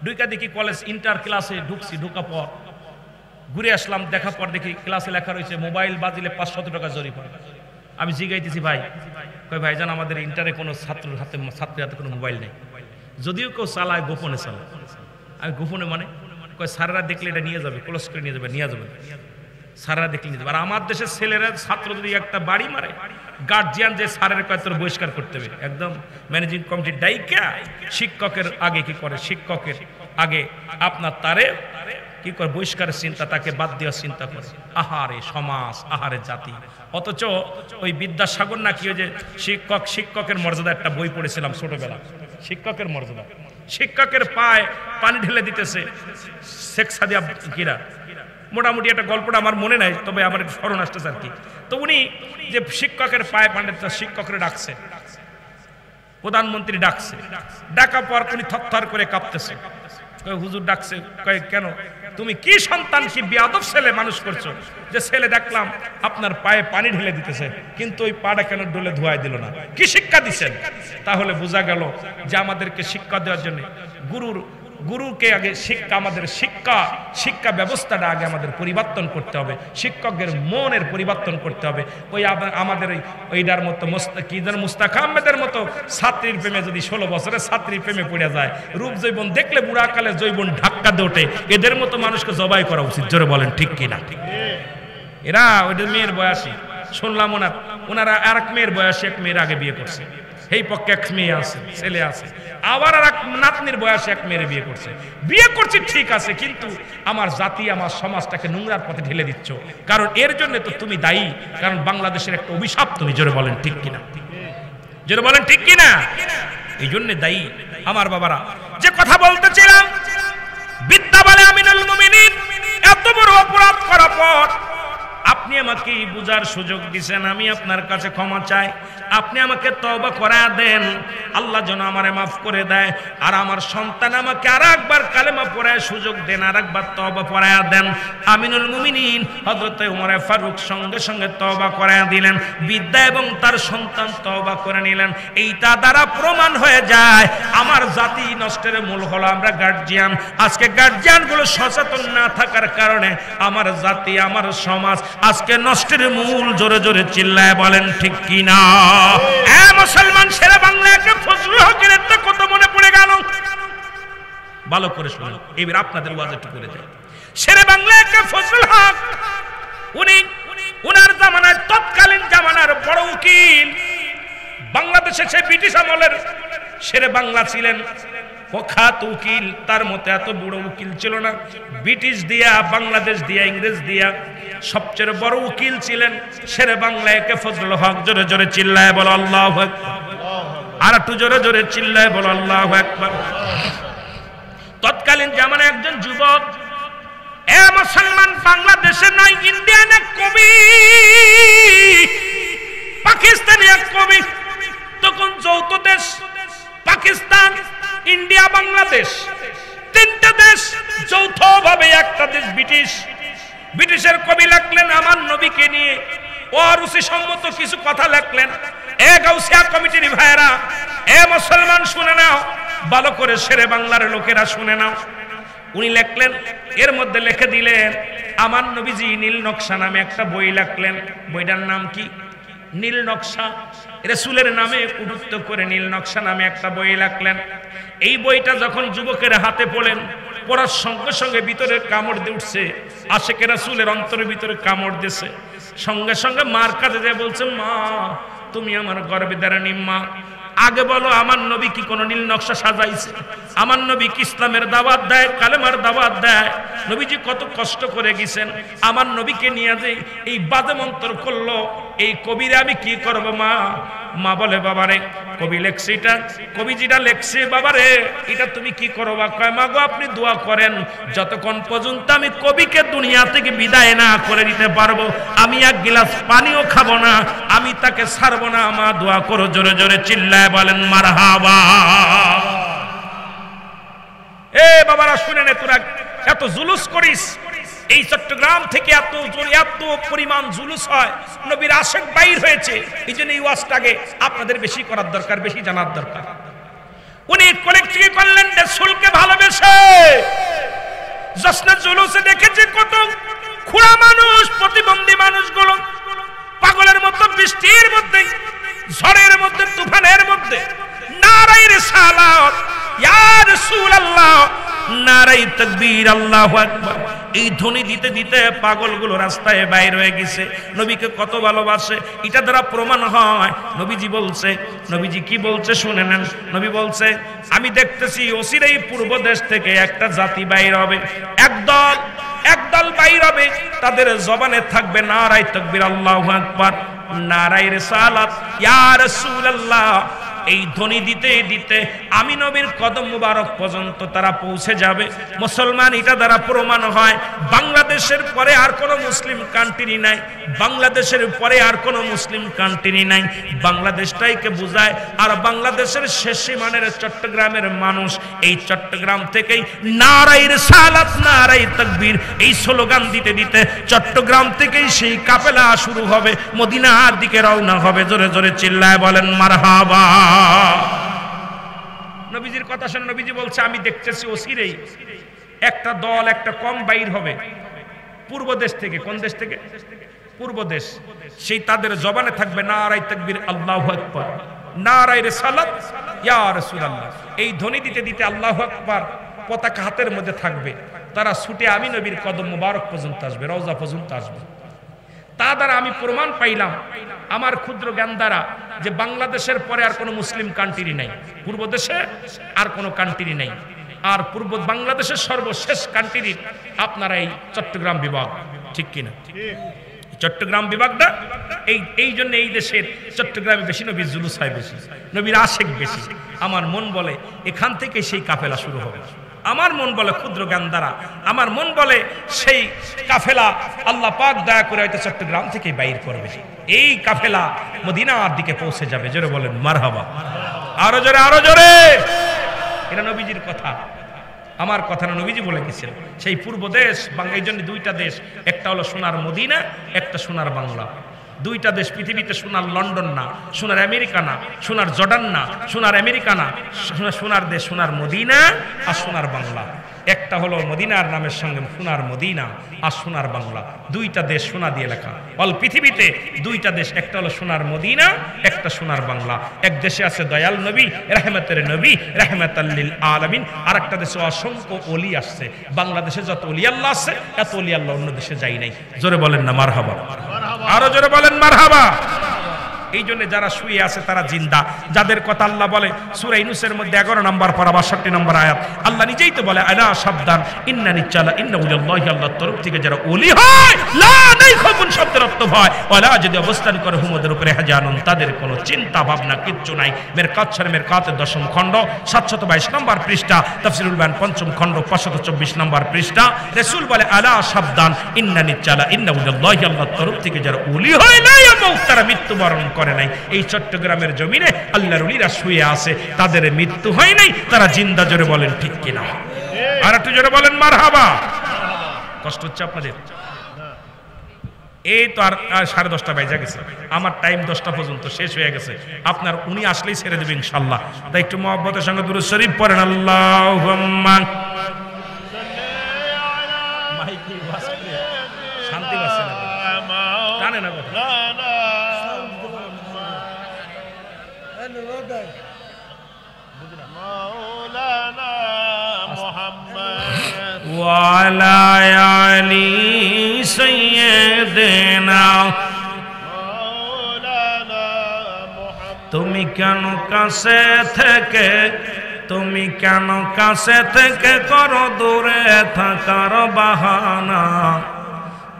ঢুকা দেখি কলেজ ইন্টার ক্লাসে ঢুকছি। ঢুকা পর ঘুরে আসলাম, দেখা পর দেখি ক্লাসে লেখা রয়েছে মোবাইল বাজিলে 500 টাকা জরিমানা। আমি জিজ্ঞাইতেছি, ভাই, কই ভাই জান, আমাদের ইন্টারে কোনো ছাত্রের হাতে কোনো মোবাইল নেই, যদিও কেউ চালায় গোপনে চালায়। আমি গোপনে মানে কয় স্যাররা দেখলে এটা নিয়ে যাবে, ক্লোজ করে নিয়ে যাবে, স্যাররা দেখলে নিয়ে যাবে। আর আমার দেশের ছেলেরা ছাত্র যদি একটা বাড়ি মারে, গার্জিয়ান যে স্যারের কয় তোর বহিষ্কার করতে হবে, একদম ম্যানেজিং কমিটি ডাইকা শিক্ষকের আগে কি করে, শিক্ষকের আগে আপনার তারে কি করে বহিষ্কারের চিন্তা, তাকে বাদ দেওয়ার চিন্তা করে। আহারে সমাজ, আহারে জাতি। অথচ ওই বিদ্যাসাগর না কি, ওই যে শিক্ষকের মর্যাদা একটা বই পড়েছিলাম ছোটবেলা, শিক্ষকের মর্যাদা। শিক্ষকের পায়ে পানি ঢেলে দিতেছে শেখ সাদিয়া কিরা, মোটামুটি একটা গল্পটা আমার মনে নাই, তবে আমার স্মরণ আসতেছে আর কি। তো উনি যে শিক্ষকের পায়ে পানি, শিক্ষকের ডাকছে, প্রধানমন্ত্রী ডাকছে, ডাকা পর উনি থরথর করে কাঁপতেছে। হুজুর ডাকছে, কয় কেন, তুমি কি সন্তান, কি বেয়াদব ছেলে মানুষ করছো, যে ছেলে দেখলাম আপনার পায়ে পানি ঢেলে দিতেছে, কিন্তু ওই পাটা কেন ডলে ধোয়াই দিল না, কি শিক্ষা দিচ্ছেন? তাহলে বোঝা গেল যে আমাদেরকে শিক্ষা দেওয়ার জন্য গুরুকে আগে শিক্ষা, আমাদের শিক্ষা ব্যবস্থাটা আগে আমাদের পরিবর্তন করতে হবে, শিক্ষকের মনের পরিবর্তন করতে হবে। ওই আমাদের ওইটার মতো মুস্তাক আহমেদের মতো ছাত্রীর প্রেমে যদি 16 বছরের ছাত্রীর প্রেমে পড়ে যায়, রূপ জৈবন দেখলে বুড়াকালে জৈবন ধাক্কা দিয়ে ওঠে, এদের মতো মানুষকে জবাই করা উচিত। জোরে বলেন ঠিক কিনা? এরা ওইদের মেয়ের বয়সী, শুনলাম ওনারা আর এক মেয়ের বয়সী এক মেয়ের আগে বিয়ে করছে, এই পক্ষে এক মেয়ে আছে, ছেলে আছে, আবার আর এক নাতনির বয়সে এক মেয়ের বিয়ে করছে। বিয়ে করছি ঠিক আছে, কিন্তু আমার জাতি, আমার সমাজটাকে নোংরার পথে ঢেলে দিচ্ছ, কারণ এর জন্য তো তুমি দায়ী, কারণ বাংলাদেশের একটা অভিশাপ তুমি। জোরে বলেন ঠিক কিনা? জোরে বলেন ঠিক কিনা? এই জন্য দায়ী। আমার বাবারা, যে কথা বলতেছিলাম, বিদ্যা বলে আমিনুল মুমিনিন এত বড় অপরাধ করার পর আপনি আমাকে বুঝার সুযোগ দিয়েছেন, আমি আপনার কাছে ক্ষমা চাই, আপনি আমাকে তওবা করায়া দেন, আল্লাহ যেন আমারে মাফ করে দেয়, আর আমার সন্তান আমাকে আরেকবার কালেমা পড়ায় সুযোগ দেন, আরেকবার তওবা পড়ায়া দেন। আমিনুল মুমিনিন হযরত ওমর ফারুক সঙ্গে সঙ্গে তওবা করায়া দিলেন, বিদ্যা এবং তার সন্তান তওবা করে নিলেন। এইটা দ্বারা প্রমাণ হয়ে যায় আমার জাতি নষ্টের মূল হলো আমরা গার্জিয়ান। আজকে গার্জিয়ান গুলো সচেতন না থাকার কারণে আমার জাতি, আমার সমাজ আজকে নষ্টের মূল। জোরে জোরে চিল্লায় বলেন ঠিক কিনা? মুসলমান শেরে বাংলা একটা ফজলুল হকের একটা কথা মনে পড়ে গেল, ভালো করে শুনুন, এবার আপনাদের ওয়াজ একটু করে যায়। শেরে বাংলা একটা ফজলুল হক, উনার জামানায় তৎকালীন জামানার বড় উকিল, বাংলাদেশে সে ব্রিটিশ আমলের শেরে বাংলা ছিলেন, প্রখ্যাত উকিল। তার মতো এত বড় উকিল ছিল না, ব্রিটিশ দিয়া, বাংলাদেশ দিয়া, ইংরেজ দিয়া সবচেয়ে বড় উকিল ছিলেন শেরে বাংলা একে ফজলুল হক। জোরে জোরে চিল্লায় বলো আল্লাহু আকবার, আর একটু জোরে জোরে চিল্লায় বলো আল্লাহু আকবার। তৎকালীন জামানায় একজন যুবক, মুসলমান, বাংলাদেশে নয়, ইন্ডিয়ান এক কবি, পাকিস্তানি এক কবি। তখন যৌথ দেশ পাকিস্তান, ইন্ডিয়া, বাংলাদেশ, তিনটা দেশ যৌথভাবে একটা দেশ ব্রিটিশ। ব্রিটিশের কবি লিখলেন আমার নবীকে নিয়ে অরুচি সম্মত কিছু কথা লিখলেন। গাউসিয়া কমিটির ভাইরা, মুসলমান শুনে নাও, ভালো করে শেরে বাংলার লোকেরা শুনে নাও। উনি লিখলেন, এর মধ্যে লিখে দিলেন আমার নবীজি নীল নকশা নামে একটা বই লিখলেন। বইটার নাম কি? নীল নকশা। রাসূলের নামে উদ্বুদ্ধ করে নীল নকশা নামে একটা বই লিখলেন। এই বইটা যখন যুবকের হাতে পড়লেন, পড়ার সঙ্গে সঙ্গে ভিতরে কামড় দিয়ে উঠছে, আশেকে রাসূলের অন্তরের ভিতরে কামড় দিয়েছে। সঙ্গে সঙ্গে মার কাছে যায় বলছে, মা তুমি আমার গর্ভে ধারিণী মা, আগে বলো আমার নবী কি কোন নীল নকশা সাজাইছে? আমার নবী কি ইসলামের দাওয়াত দেয়, কালেমার দাওয়াত দেয়? নবীজি কত কষ্ট করে গেছেন, আমার নবীকে নিয়ে যে এই বাদে মন্তর করলো, এই কবিরে আমি কি করব মা? মা বলে, বাবারে কবি লেখছে এটা, কবি যেটা লেখছে বাবারে এটা তুমি কি করবা? কয় মা গো আপনি দোয়া করেন, যতক্ষণ পর্যন্ত আমি কবিকে দুনিয়া থেকে বিদায় না করে দিতে পারবো আমি এক গ্লাস পানিও খাবো না, আমি তাকে ছাড়বো না। মা দোয়া করো। জোরে জোরে চিল্লায় বলেন মারহাবা। বাবারা শুনেন, তোরা এত জুলুস করিস, এই চট্টগ্রাম থেকে এত পরিমাণ জুলুস হয়, নবীর আশিক বাইর হয়েছে। এই জন্য এই ওয়াজটাকে আপনাদের বেশি করার দরকার, বেশি জানার দরকার। উনি কলেক্টিভ করলেন রাসূলকে ভালোবেসে। জশ্নে জুলুসে দেখেছে কত খুড়া মানুষ, প্রতিবন্ধী মানুষগুলো পাগলের মতো বৃষ্টির মধ্যে, ঝড়ের মধ্যে, তুফানের মধ্যে নারায়ে রিসালাত, ইয়া রাসূলুল্লাহ, নারায়ে তাকবীর, আল্লাহু আকবার, এই ধ্বনি দিতে দিতে পাগলগুলো রাস্তায় বাইর হয়ে গেছে। নবীকে কত ভালোবাসে এটা দ্বারা প্রমাণ হয়। নবীজি বলছে, নবীজি কি বলছে শুনে নেন। নবী বলছে, আমি দেখতেছি অচিরেই পূর্ব দেশ থেকে একটা জাতি বাইর হবে, একদল বাইর হবে, তাদের জবানে থাকবে নারায়ে তাকবীর, আল্লাহু আকবার, নারায়ে রিসালাত, ইয়া রাসূলুল্লাহ। এই ধ্বনি দিতে দিতে আমি নবীর কদম মুবারক পর্যন্ত তারা পৌঁছে যাবে। মুসলমান, এটা দ্বারা প্রমাণ হয় বাংলাদেশের পরে আর কোনো মুসলিম কান্ট্রি নাই, বাংলাদেশের পরে আর কোনো মুসলিম কান্ট্রি নাই, বাংলাদেশটাইকে বোঝায়। আর বাংলাদেশের শেষ সীমানের চট্টগ্রামের মানুষ এই চট্টগ্রাম থেকেই নারায়ে রিসালাত, নারায়ে তাকবীর এই স্লোগান দিতে দিতে চট্টগ্রাম থেকেই সেই কাফেলা শুরু হবে, মদিনার দিকে রওনা হবে। জোরে জোরে চিল্লায় বলেন মারহাবা। নবীজির কথা শুনে নবীজি বলছে, আমি দেখতেছি অচিরেই একটা দল, একটা কম বাইর হবে পূর্ব দেশ থেকে। কোন দেশ থেকে? পূর্ব দেশ। সেই তাদের জবানে থাকবে নারায়ে তাকবীর, আল্লাহু আকবার, নারায়ে রিসালাত, ইয়া রাসূলুল্লাহ। এই ধ্বনি দিতে দিতে আল্লাহু আকবার পতাকা হাতের মধ্যে থাকবে। তারা ছুটে আমি নবীর কদম মুবারক পর্যন্ত আসবে, রওজা পর্যন্ত আসবে। তা দ্বারা আমি প্রমাণ পাইলাম আমার ক্ষুদ্র জ্ঞান দ্বারা যে বাংলাদেশের পরে আর কোনো মুসলিম কান্ট্রি নাই, পূর্ব দেশে আর কোনো কান্ট্রি নাই। আর পূর্ব বাংলাদেশের সর্বশেষ কান্ট্রি আপনারা এই চট্টগ্রাম বিভাগ, ঠিক কিনা? চট্টগ্রাম বিভাগটা এই জন্য এই দেশের চট্টগ্রামে বেশি নবীর জুলুস হয়, বেশি নবীর আশিক বেশি। আমার মন বলে এখান থেকে সেই কাফেলা শুরু হবে। আমার মন বলে ক্ষুদ্র জ্ঞান দ্বারা, আমার মন বলে সেই কাফেলা আল্লাহ পাক দয়া করে হয়তো চট্টগ্রাম থেকে বাইর করবে, এই কাফেলা মদিনার দিকে পৌঁছে যাবে। জোরে বলেন মারহাবা, আরো জোরে, আরো জোরে। এটা নবীজির কথা, আমার কথা না, নবীজি বলে গেছেন। সেই পূর্ব দেশ বাংলার জন্য দুইটা দেশ, একটা হলো সোনার মদিনা, একটা সোনার বাংলা। দুইটা দেশ পৃথিবীতে, সোনার লন্ডন না, সোনার আমেরিকা না, সোনার জর্ডান না, সোনার আমেরিকা না, সোনার দেশ সোনার মদিনা আর সোনার বাংলা। একটা হলো মদিনার নামের সঙ্গে সোনার মদিনা আর সোনার বাংলা, দুইটা দেশ সোনা দিয়ে লেখা। অল পৃথিবীতে দুইটা দেশ, একটা হলো সোনার মদিনা, একটা সোনার বাংলা। এক দেশে আছে দয়াল নবী, রাহমাতের নবী, রাহমাতাল লিল আলামিন, আর একটা দেশে অসংখ্য ওলি আসছে। বাংলাদেশে যত ওলি আল্লাহ আছে এত ওলি আল্লাহ অন্য দেশে যাই নাই। জোরে বলেন না মারহাবা, আরো জোরে বলেন মারহাবা। এই জন্য যারা শুয়ে আছে তারা জিন্দা, যাদের কথা আল্লাহ বলে সূরা ইউনূসের মধ্যে 11 নম্বর পারা 62 নম্বর আয়াত, আল্লাহ নিজেই তো বলে আলা সাবধান ইন্না নিচালা ইন্না উলিল্লাহি, আল্লাহর তরফ থেকে যারা ওলি হয়, লা নাই খাউফুন শব্দের অর্থ ভয়, ওয়ালা যদি অবস্থান করে হুমদের উপরে হাজানুন, তাদের কোনো চিন্তা ভাবনা কিচ্ছু নাই। মেরকাত শরীফ মেরকাতের 10ম খণ্ড 722 নম্বর পৃষ্ঠা, তাফসীরুল বায়ান 5ম খণ্ড 524 নম্বর পৃষ্ঠা। রাসূল বলে আলা সাবধান ইন্না নিচালা ইন্না উলিল্লাহি, আল্লাহর তরফ থেকে যারা ওলি হয় না এবং তারা মৃত্যুবরণ করে নাই। এই চট্টগ্রামের জমিনে আল্লাহর ওলিরা শুয়ে আছে, তাদের মৃত্যু হয় নাই, তারা জিন্দা। জোরে বলেন ঠিক কিনা, আর একটু জোরে বলেন মারহাবা। কষ্ট হচ্ছে আপনাদের? এই তো আর 10:30 বাজে গেছে, আমার টাইম 10টা পর্যন্ত শেষ হয়ে গেছে। আপনার উনি আসলেই ছেড়ে দেবে ইনশাআল্লাহ। তাই একটু মহব্বতের সঙ্গে দুরূদ শরীফ পড়েন। আল্লাহুম্মা শান্তি পাচ্ছে না, জানে না কথা। ওয়ালা আলি সাইয়্যিদিনা, তুমি কেন কাছে থেকে, তুমি কেন কাছে থেকে করো দূরে থাকার বাহানা,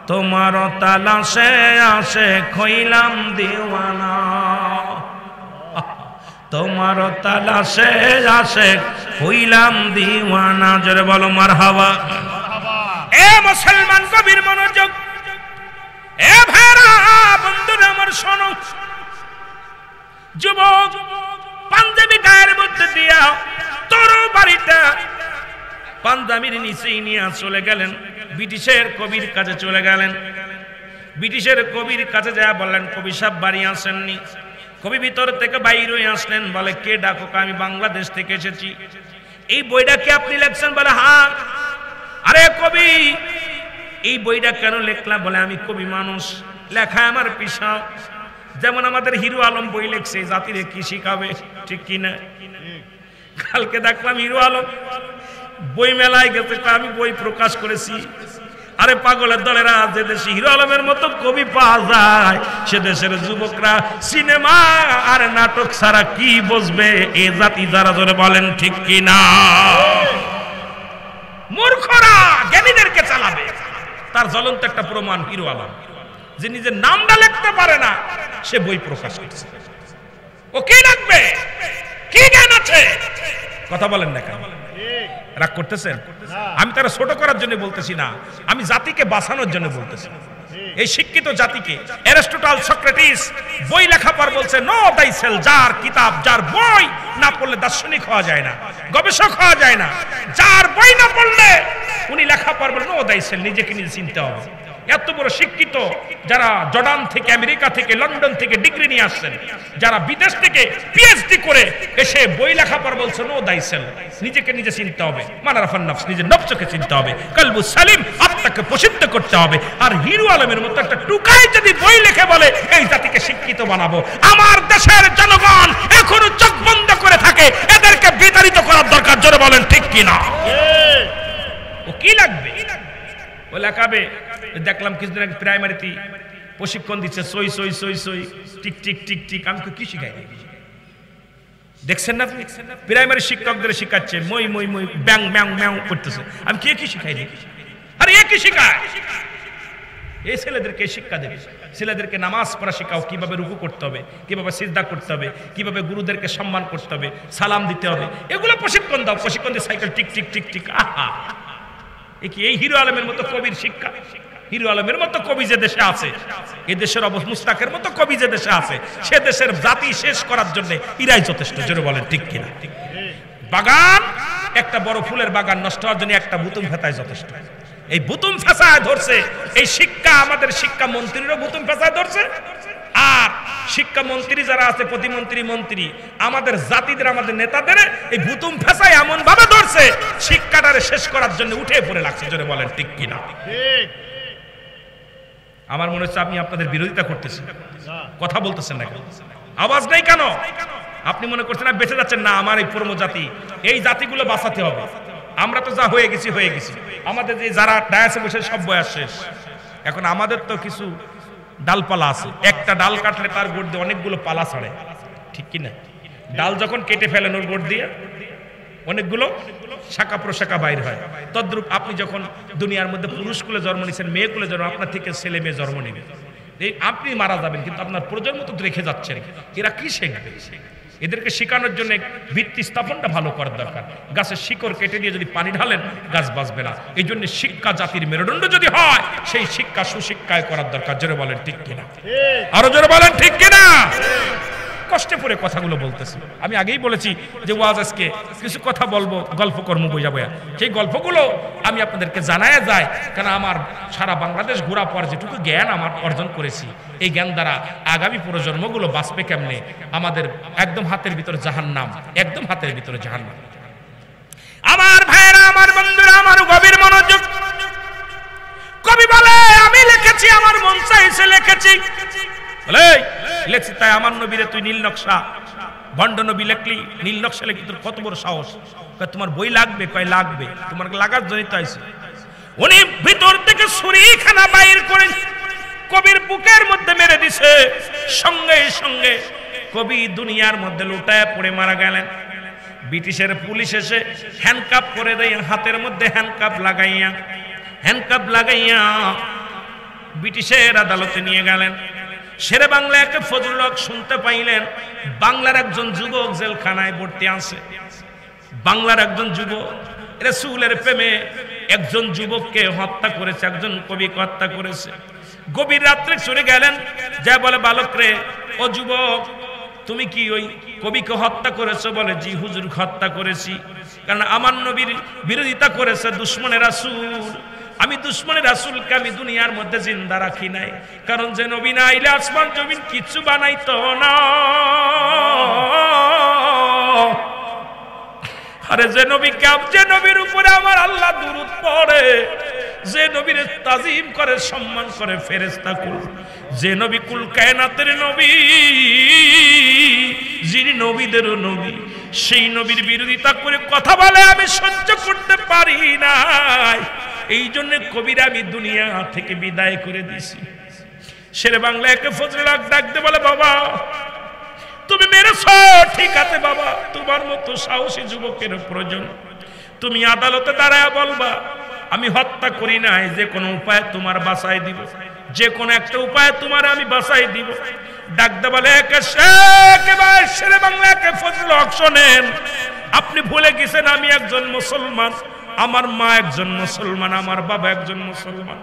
তোমার তালাশে আসে খইলাম দিওয়ানা, তোমার তালাশে আসে হইলাম দিওয়ানা। জোরে বলো মারহাবা। এ মুসলমান কবির মনোযোগ, এ ভাইরা বন্ধুরা আমার শোনো, যুবক পাঞ্জাবি গায়ের মধ্যে দিয়া তোর বাড়িটা পাঞ্জাবির নিচেই নিয়ে চলে গেলেন, ব্রিটিশের কবির কাছে চলে গেলেন। ব্রিটিশের কবির কাছে যা বললেন, কবি সাহেব বাড়ি আসেননি। কবি ভিতর থেকে বাইর হয়ে আসলেন, বলে কে ডাকো? আমি বাংলাদেশ থেকে এসেছি। এই বইটা কি আপনি লিখছেন? বলে হ্যাঁ। আরে কবি, এই বইটা কেন লিখলাম? বলে আমি কবি মানুষ, লেখা আমার পেশা। যেমন আমাদের হিরো আলম বই লিখছে, জাতিরে কি শিখাবে, ঠিক কিনা? কালকে দেখলাম হিরো আলম বই মেলায় গেছে, আমি বই প্রকাশ করেছি। আরে পাগলের দলেরা, যে দেশে হিরো আলমের মতো কবি পাওয়া যায় সে দেশের যুবকরা সিনেমা আর নাটক ছাড়া কি বুঝবে? এ জাতি যারা, ধরে বলেন ঠিক কিনা? মূর্খরা জ্ঞানীদেরকে চালাবে। তার জ্বলন্ত একটা প্রমাণ হিরো আলম, যে নিজের নামটা লিখতে পারে না, সে বই প্রকাশ করছে। ও কি লাগবে? কি জ্ঞান আছে? কথা বলেন না কেন? রাগ করতেছেন? আমি তারা ছোট করার জন্য বলতেছি না, আমি জাতিকে বাঁচানোর জন্য বলতেছি। এই শিক্ষিত জাতিকে অ্যারিস্টটল, সক্রেটিস বই লেখা পর বলছে নো দাই সেল, যার কিতাব, যার বই না পড়লে দার্শনিক হওয়া যায় না, গবেষক হওয়া যায় না। যার বই না পড়লে উনি লেখা পর বলে নো দাই সেল, নিজেকে নিজে চিনতে হবে। এত বড় শিক্ষিত যারা জর্ডান থেকে, আমেরিকা থেকে, লন্ডন থেকে ডিগ্রি নিয়ে আসছেন, যারা বিদেশ থেকে পিএইচডি করে এসে বই লেখা পর বলছে নো দাই সেল, নিজেকে নিজে চিনতে হবে। মানারাফান নফস, নিজের নফসকে চিনতে হবে। কলবু সালিম, আত্মাকে প্রসিদ্ধ করতে হবে। আর হিরো আলমের মতো একটা টুকাই যদি বই লিখে বলে এই জাতিকে শিক্ষিত বানাবো, আমার দেশের জনগণ এখনো চোখ বন্ধ করে থাকে, এদেরকে বিতাড়িত করার দরকার। জোরে বলেন ঠিক কিনা? ও কি লাগবে? ও লেখাবে। দেখলাম কিছুদিন আগে প্রাইমারিতে প্রশিক্ষণ দিচ্ছে, সই সই সই সই, টিক টিক টিক টিক। আমি কি শিখাই? দেখছেন না প্রাইমারি শিক্ষকদের শিখাচ্ছে মই মই মই, ব্যাং ম্যাং ম্যাং করতেছে। আমি কি শিখাই? আরে এ কি শিখায়? এই ছেলেদেরকে শিক্ষা দেবে, ছেলেদেরকে নামাজ পড়া শেখাও, কিভাবে রুকু করতে হবে, কিভাবে সিজদা করতে হবে, কিভাবে গুরুদেরকে সম্মান করতে হবে, সালাম দিতে হবে, এগুলো প্রশিক্ষণ দাও। প্রশিক্ষণ দিয়ে cycle tick tick tick tick. আহা, এই হিরো আলমের মতো কবির শিক্ষা, হিরো আলমের মতো কবি যে দেশে আছে, এ দেশের মুস্তাকের মতো কবি যে দেশে আছে, সে দেশের জাতি শেষ করার জন্য ইরাই যথেষ্ট। জোরে বলেন ঠিক কিনা? বাগান, একটা বড় ফুলের বাগান নষ্ট হওয়ার জন্য একটা বুতুম ফেতায় যথেষ্ট। এই বুতুম ফেসায় ধরছে এই শিক্ষা, আমাদের শিক্ষা মন্ত্রীরও বুতুম ফেসায় ধরছে। আর শিক্ষা মন্ত্রী যারা আছে, প্রতিমন্ত্রী, মন্ত্রী, আমাদের জাতিদের, আমাদের নেতাদের এই বুতুম ফেসায় এমন ভাবে ধরছে, শিক্ষাটারে শেষ করার জন্য উঠে পড়ে লাগছে। জোরে বলেন ঠিক কিনা? আমার মনে হচ্ছে আপনি আপনাদের বিরোধিতা করতেছেন, কথা বলতেছেন না কেন? আওয়াজ নেই কেন? আপনি মনে করছেন বেঁচে যাচ্ছেন না? আমার এই পূর্ব জাতি, এই জাতিগুলো বাঁচাতে হবে। আমরা তো যা হয়ে গেছি হয়ে গেছি, আমাদের যে যারা ডায়াসে বসে সব বয়স শেষ। এখন আমাদের তো কিছু ডালপালা আছে, একটা ডাল কাটলে তার গোড় দিয়ে অনেকগুলো পালা ছাড়ে, ঠিক কিনা? ডাল যখন কেটে ফেলেন ওর গোড় দিয়ে অনেকগুলো শাখা প্রশাখা বাইর হয়। তদ্রূপ আপনি যখন দুনিয়ার মধ্যে পুরুষ কুলে জন্ম নিয়েছেন, মেয়ে কুলে জন্ম, আপনার থেকে ছেলে মেয়ে জন্ম নেবে, এই আপনি মারা যাবেন, কিন্তু আপনার প্রজন্ম তো রেখে যাচ্ছেন। এরা কি শিখবে? এদেরকে শেখানোর জন্য ভিত্তি স্থাপনটা ভালো করার দরকার। গাছের শিকড় কেটে দিয়ে যদি পানি ঢালেন, গাছ বাঁচবে না। এই জন্য শিক্ষা জাতির মেরুদণ্ড যদি হয়, সেই শিক্ষা সুশিক্ষায় করার দরকার। জোরে বলেন ঠিক কিনা? আরো জোরে বলেন ঠিক কিনা? কষ্টে পড়ে কথাগুলো বলতেছি। আমি আগেই বলেছি যে ওয়াজ আজকে কিছু কথা বলবো, গল্প কর্ম বইয়া বইয়া, সেই গল্পগুলো আমি আপনাদেরকে জানায়া যায়। কারণ আমার সারা বাংলাদেশ ঘোরা পর যেটুকু জ্ঞান আমার অর্জন করেছি, এই জ্ঞান দ্বারা আগামী প্রজন্মগুলো বাঁচবে কেমনে, আমাদের একদম হাতের ভিতরে জাহান্নাম, একদম হাতের ভিতরে জাহান্নাম। আমার ভাইরা, আমার বন্ধুরা, আমার গভীর মনোযোগ। কবি বলে, আমি লিখেছি আমার মন চাইছে লিখেছি, লেখছি তাই আমার নবীরে তুই নীল নকশা, ভণ্ড নবী লেখলি, নীল নকশা লেখি, তোর কত বড় সাহস? তোমার বই লাগবে? কয় লাগবে। তোমার লাগার জন্য আইছে। উনি ভিতর থেকে ছুরিখানা বাইর করে কবির বুকের মধ্যে মেরে দিছে। সঙ্গে সঙ্গে কবি দুনিয়ার মধ্যে লুটায় পড়ে মারা গেলেন। ব্রিটিশের পুলিশ এসে হ্যান্ডকাপ করে দেয়, হাতের মধ্যে হ্যান্ডকাপ লাগাইয়া ব্রিটিশের আদালতে নিয়ে গেলেন। শেরে বাংলা একে ফজলুল হক শুনতে পাইলেন, বাংলার একজন যুবক জেলখানায় ভর্তি আছে। বাংলার একজন যুবক রাসূলের প্রেমে একজন যুবককে হত্যা করেছে, একজন কবিকে হত্যা করেছে। গভীর রাত্রে চলে গেলেন, যা বলে, বালক রে, ও যুবক, তুমি কি ওই কবিকে হত্যা করেছো? বলে, জি হুজুর, হত্যা করেছি। কারণ আমার নবীর বিরোধিতা করেছে দুশমনে রাসূল। আমি দুশমনে রাসূলকে আমি দুনিয়ার মধ্যে জিন্দা রাখি নাই, কারণ যে নবী না আইলে আসমান জমিন কিচ্ছু বানাইতো না। আরে যে নবীর উপরে আমার আল্লাহ দুরূদ পড়ে, যে নবীর তাজিম করে, সম্মান করে ফেরেশতাকুল, যে নবী কুল কায়নাতের নবী, যিনি নবীদেরও নবী, সেই নবীর বিরোধিতা করে কথা বলে আমি সহ্য করতে পারি নাই। এই জন্য কবিরা আমি দুনিয়া থেকে বিদায় করে দিছি। শেরে বাংলা একে ফজলুল হক ডাকতে বলে, বাবা তুমি মেরেছো ঠিক আছে বাবা, তোমার মতো সাহসী যুবকের প্রয়োজন। তুমি আদালতে দাঁড়ায় বলবা আমি হত্যা করি নাই, যে কোনো উপায় তোমার বাঁচাই দিব, যে কোনো একটা উপায় তোমার আমি বাঁচাই দিব। ডাকতে বলে, শেরে বাংলা একে ফজলুল হক শোনেন, আপনি ভুলে গেছেন আমি একজন মুসলমান, আমার মা একজন মুসলমান, আমার বাবা একজন মুসলমান।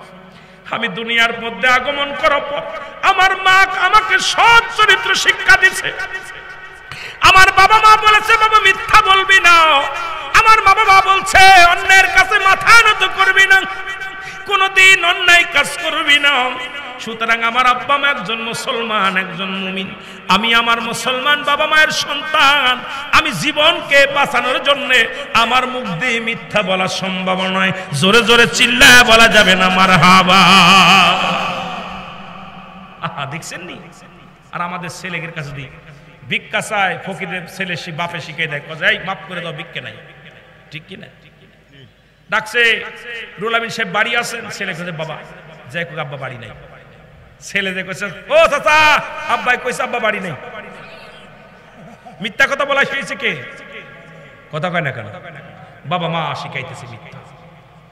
আমি দুনিয়ার মধ্যে আগমন করার পর আমার মা আমাকে সৎ চরিত্র শিক্ষা দিয়েছে। আমার বাবা মা বলেছে, বাবা মিথ্যা বলবি না। আমার মা বাবা বলছে, অন্যের কাছে মাথা নত করবি না, কোনদিন অন্যায় কাজ করবি না। সুতরাং আমার আব্বা মা একজন মুসলমান, একজন মুমিন, আমি আমার মুসলমান বাবা মায়ের সন্তান। আমি জীবনকে বাঁচানোর জন্য আমার মুখ দিয়ে মিথ্যা বলা সম্ভব নয়। জোরে জোরে চিল্লায় বলা যাবে না মারহাবা। আহা, দেখছেন নি? আর আমাদের ছেলেদের কাছে দিই ভিক্ষা চায়, ফকিরের ছেলে বাপে শিখে দেয়, এই মাফ করে দাও, ভিক্ষে নাই, ঠিক কিনা? ডাকছে রুহুল আমিন সাহেব বাড়ি আছেন, ছেলে কাছে বাবা যাই কোক, আব্বা বাড়ি নাই। ছেলে যে কইছে, ও চাচা, আব্বাই কইছে আব্বা বাড়ি নাই। মিথ্যা কথা বলা শিখেছে কে? কথা কয় না কেন? বাবা মা শিখাইতেছে মিথ্যা।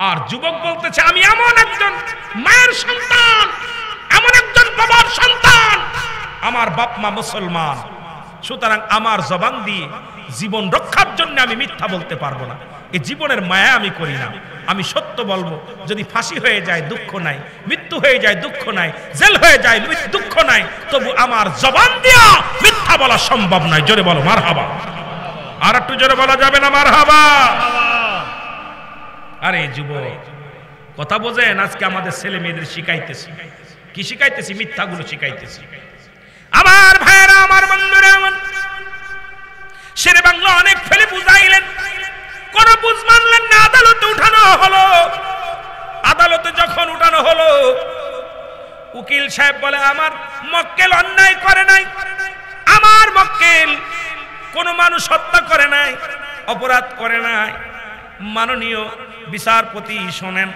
আর যুবক বলতেছে আমি এমন একজন মায়ের সন্তান বাবার সন্তান, আমার বাপ মা মুসলমান, সুতরাং আমার জবান দিয়ে জীবন রক্ষার জন্য আমি মিথ্যা বলতে পারবো না। এই জীবনের মায়া আমি করি না, আমি সত্য বলবো। যদি ফাঁসি হয়ে যায় দুঃখ নাই, মৃত্যু হয়ে যায় দুঃখ নাই, জেল হয়ে যায় দুঃখ নাই, তবু আমার জবান দিয়া মিথ্যা বলা সম্ভব নয়। জোরে বলো মারহাবা। আর একটু জোরে বলা যাবে না মারহাবা? আরে যুবক, কথা বোঝেন? আজকে আমাদের ছেলে মেয়েদের শিখাইতেছি, কি শিখাইতেছি? মিথ্যাগুলো শিখাইতেছি। আমার ভাইয়েরা, আমার বন্ধুরা, আমার শেরে বাংলা অনেক ফেলে বুঝাইলেন, কোন বুঝ মানলেন না। আদালতে উঠানো হলো। আদালতে যখন উঠানো হলো, উকিল সাহেব বলে আমার মক্কেল অন্যায় করে নাই, আমার মক্কেল কোন মানুষ হত্যা করে নাই, অপরাধ করে নাই। মাননীয় বিচারপতি শোনেন,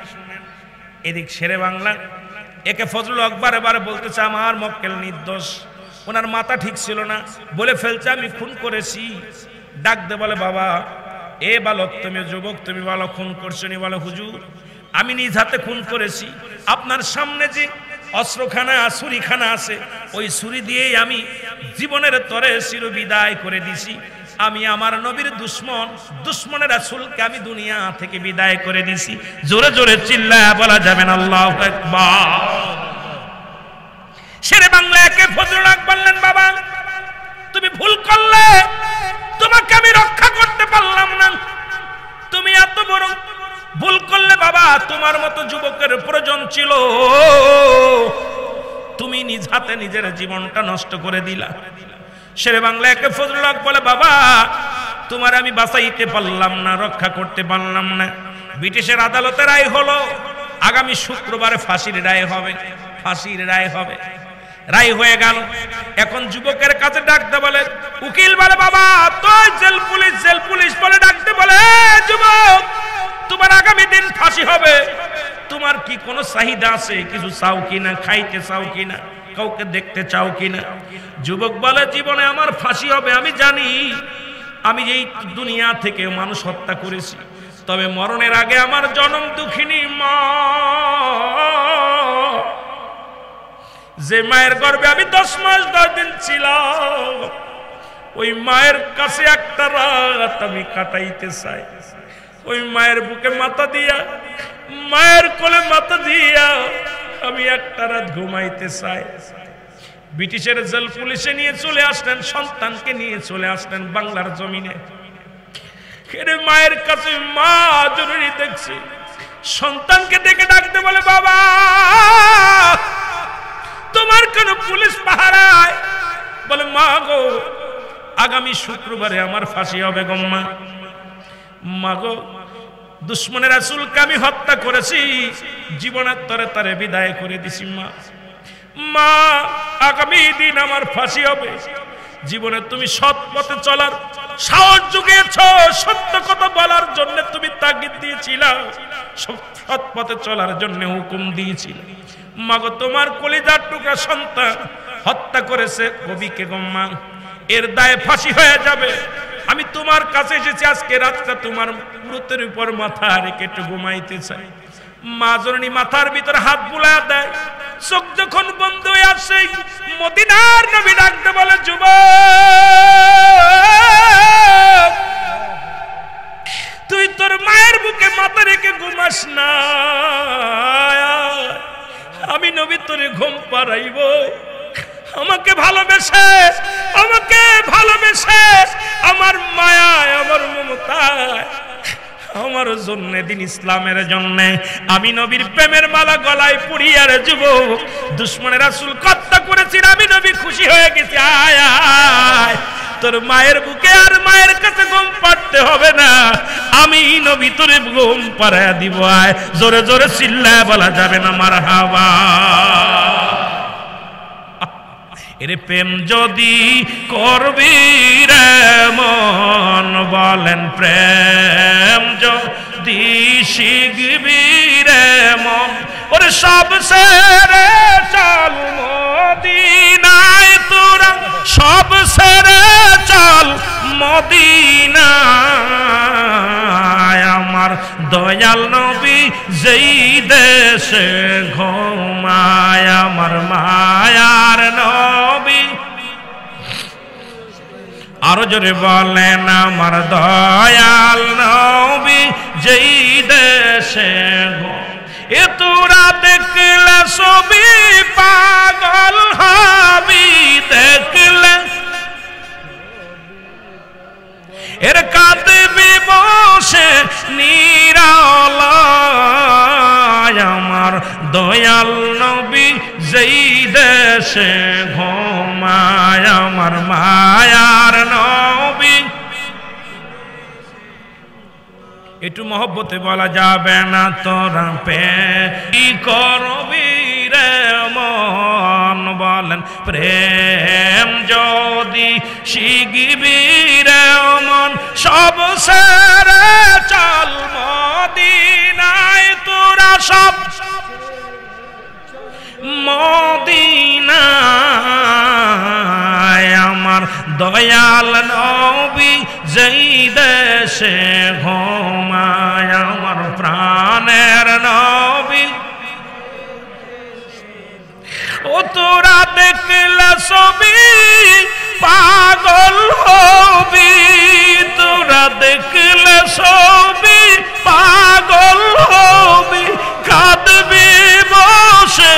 এদিক শেরে বাংলা একে ফজলুল হক বারে বারে বলতেছে আমার মক্কেল নির্দোষ, ওনার মাথা ঠিক ছিল না, বলে ফেলছে আমি খুন করেছি। ডাক দে বলে বাবা, এ বালক, তুমি যুবক, তুমি বলো খুন করছো নি? বলে হুজুর, আমি নিজ হাতে খুন করেছি। আপনার সামনে যে অস্ত্রখানা ছুরিখানা আছে, ওই ছুরি দিয়েই আমি জীবনের তরে চির বিদায় করে দিছি। আমি আমার নবীর দুশ্মন, দুশ্মনের রাসূলকে আমি দুনিয়া থেকে বিদায় করে দিছি। জোরে জোরে চিল্লায়া বলা যাবে না আল্লাহু আকবার। শেরে বাংলা একে ফজলুল হক বললেন বাবা, তুমি ভুল করলে, তোমাকে আমি রক্ষা করতে পারলাম না। তুমি এত বড় ভুল করলে বাবা, তোমার মতো যুবকের প্রয়োজন ছিল, তুমি নিজ হাতে নিজের জীবনটা নষ্ট করে দিলা। শেরে বাংলা একে ফজলুল হক বলে বাবা, তোমার আমি বাঁচাইতে পারলাম না, রক্ষা করতে পারলাম না। ব্রিটিশের আদালতে রায় হলো, আগামী শুক্রবারে ফাঁসির রায় হবে, ফাঁসির রায় হবে। রায় হয়ে গেল। এখন যুবকের কাছে ডাকতে বলে, উকিল বলে বাবা তো জেল পুলিশ, জেল পুলিশ বলে ডাকতে বলে, যুবক তোমার আগামী দিন ফাঁসি হবে, তোমার কি কোনো চাহিদা আছে? কিছু চাও কিনা? খাইতে চাও কিনা? কাউকে দেখতে চাও কিনা? যুবক বলে জীবনে আমার ফাঁসি হবে, আমি জানি আমি এই দুনিয়া থেকে মানুষ হত্যা করেছি, তবে মরণের আগে আমার জনম দুঃখিনী মা, যে মায়ের গর্ভে আমি 10 মাস 10 দিন ছিলাম, ওই মায়ের কাছে একটা রাত আমি কাটাইতে চাই। ওই মায়ের বুকে মাথা দিয়া, মায়ের কোলে মাথা দিয়া আমি একটা রাত ঘুমাইতে চাই। ব্রিটিশের জেল পুলিশে নিয়ে চলে আসলেন, সন্তানকে নিয়ে চলে আসলেন বাংলার জমিনে। মায়ের কাছে মা জরুরি দেখছি, সন্তানকে দেখে ডাকতে বলে বাবা তোমার কেন পুলিশ পাহারায়? বলে মা গো, আগামী শুক্রবারে আমার ফাঁসি হবে গো মা। মা গো, দুশ্মনের রাসূলকে আমি হত্যা করেছি, জীবনের তরে তারে বিদায় করে দিছি মা। মা, আগামী দিন আমার ফাঁসি হবে, জীবনে তুমি সৎ পথে চলার সাহস জুগিয়েছ, সত্য কথা বলার জন্য তুমি তাগিদ দিয়েছিলা, সৎ পথে চলার জন্য হুকুম দিয়েছিল। মাগো, তোমার কলিজার টুকরা সন্তান হত্যা করেছে কবিকে গো মা, এর দায়ে ফাঁসি হয়ে যাবে। আমি তোমার কাছে এসেছি, আজকে রাতটা তোমার পুরুতের উপর মাথা রেখে একটু ঘুমাইতে চাই। মা জননী মাথার ভিতরে হাত বুলায় দেয়, চোখ যখন বন্ধ হয়ে আসে, মদিনার নবী ডাকতে বলে যুবক, তুই তোর মায়ের বুকে মাথা রেখে ঘুমাস না, আমি নবী তোরে ঘুম পাড়াইব। আমাকে ভালোবেসে, আমাকে ভালোবেসে, আমার মায়ায়, আমার মমতায়, আমার জন্য, দিন ইসলামের জন্য আমি নবীর প্রেমের মালা গলায় পরিয়ে রে যুবক, দুশ্মনের রাসূল হত্যা করেছি, আমি নবী খুশি হয়ে গেছি। আয় আয়, তোর মায়ের বুকে আর মায়ের কাছে ঘুম পাড়তে হবে না, আমি নবী তোরে ঘুম পাড়ায় দিব। আয়, জোরে জোরে চিল্লায় বলা যাবে না মারহাবা। এরে প্রেম যদি করবি রে মন, বলেন প্রেম যদি শিখবি রে মন, ওরে সব সেরে চল মদিনায় তোরা, সব সেরে চল মদিনায়, আমার দয়াল নবী যেই দেশে ঘুমায় আমার মায়ার নবী আরো জোরে বলেন আমার দয়াল নবী যেই দেশে এ তোরা দেখলে ছবি পাগল হবি দেখলে এর কাঁদবি বসে নিরালায় আমার দয়াল নবী যেই দেশে ঘুমায় আমার মায়ার নবী একটু মহব্বতে বলা যাবে না তোরা পে কি করবি রে মন বলেন প্রেম যদি শিখবি রে মন সব সেরে চল মদিনায় তোরা সব মদিনায় আমার দয়াল নবী যেই দেশে ঘুমায় আমার প্রাণের নবী ও তোরা দেখলে ছবি পাগল হবি তোরা দেখলে ছবি পাগল হবি কাঁদবি বসে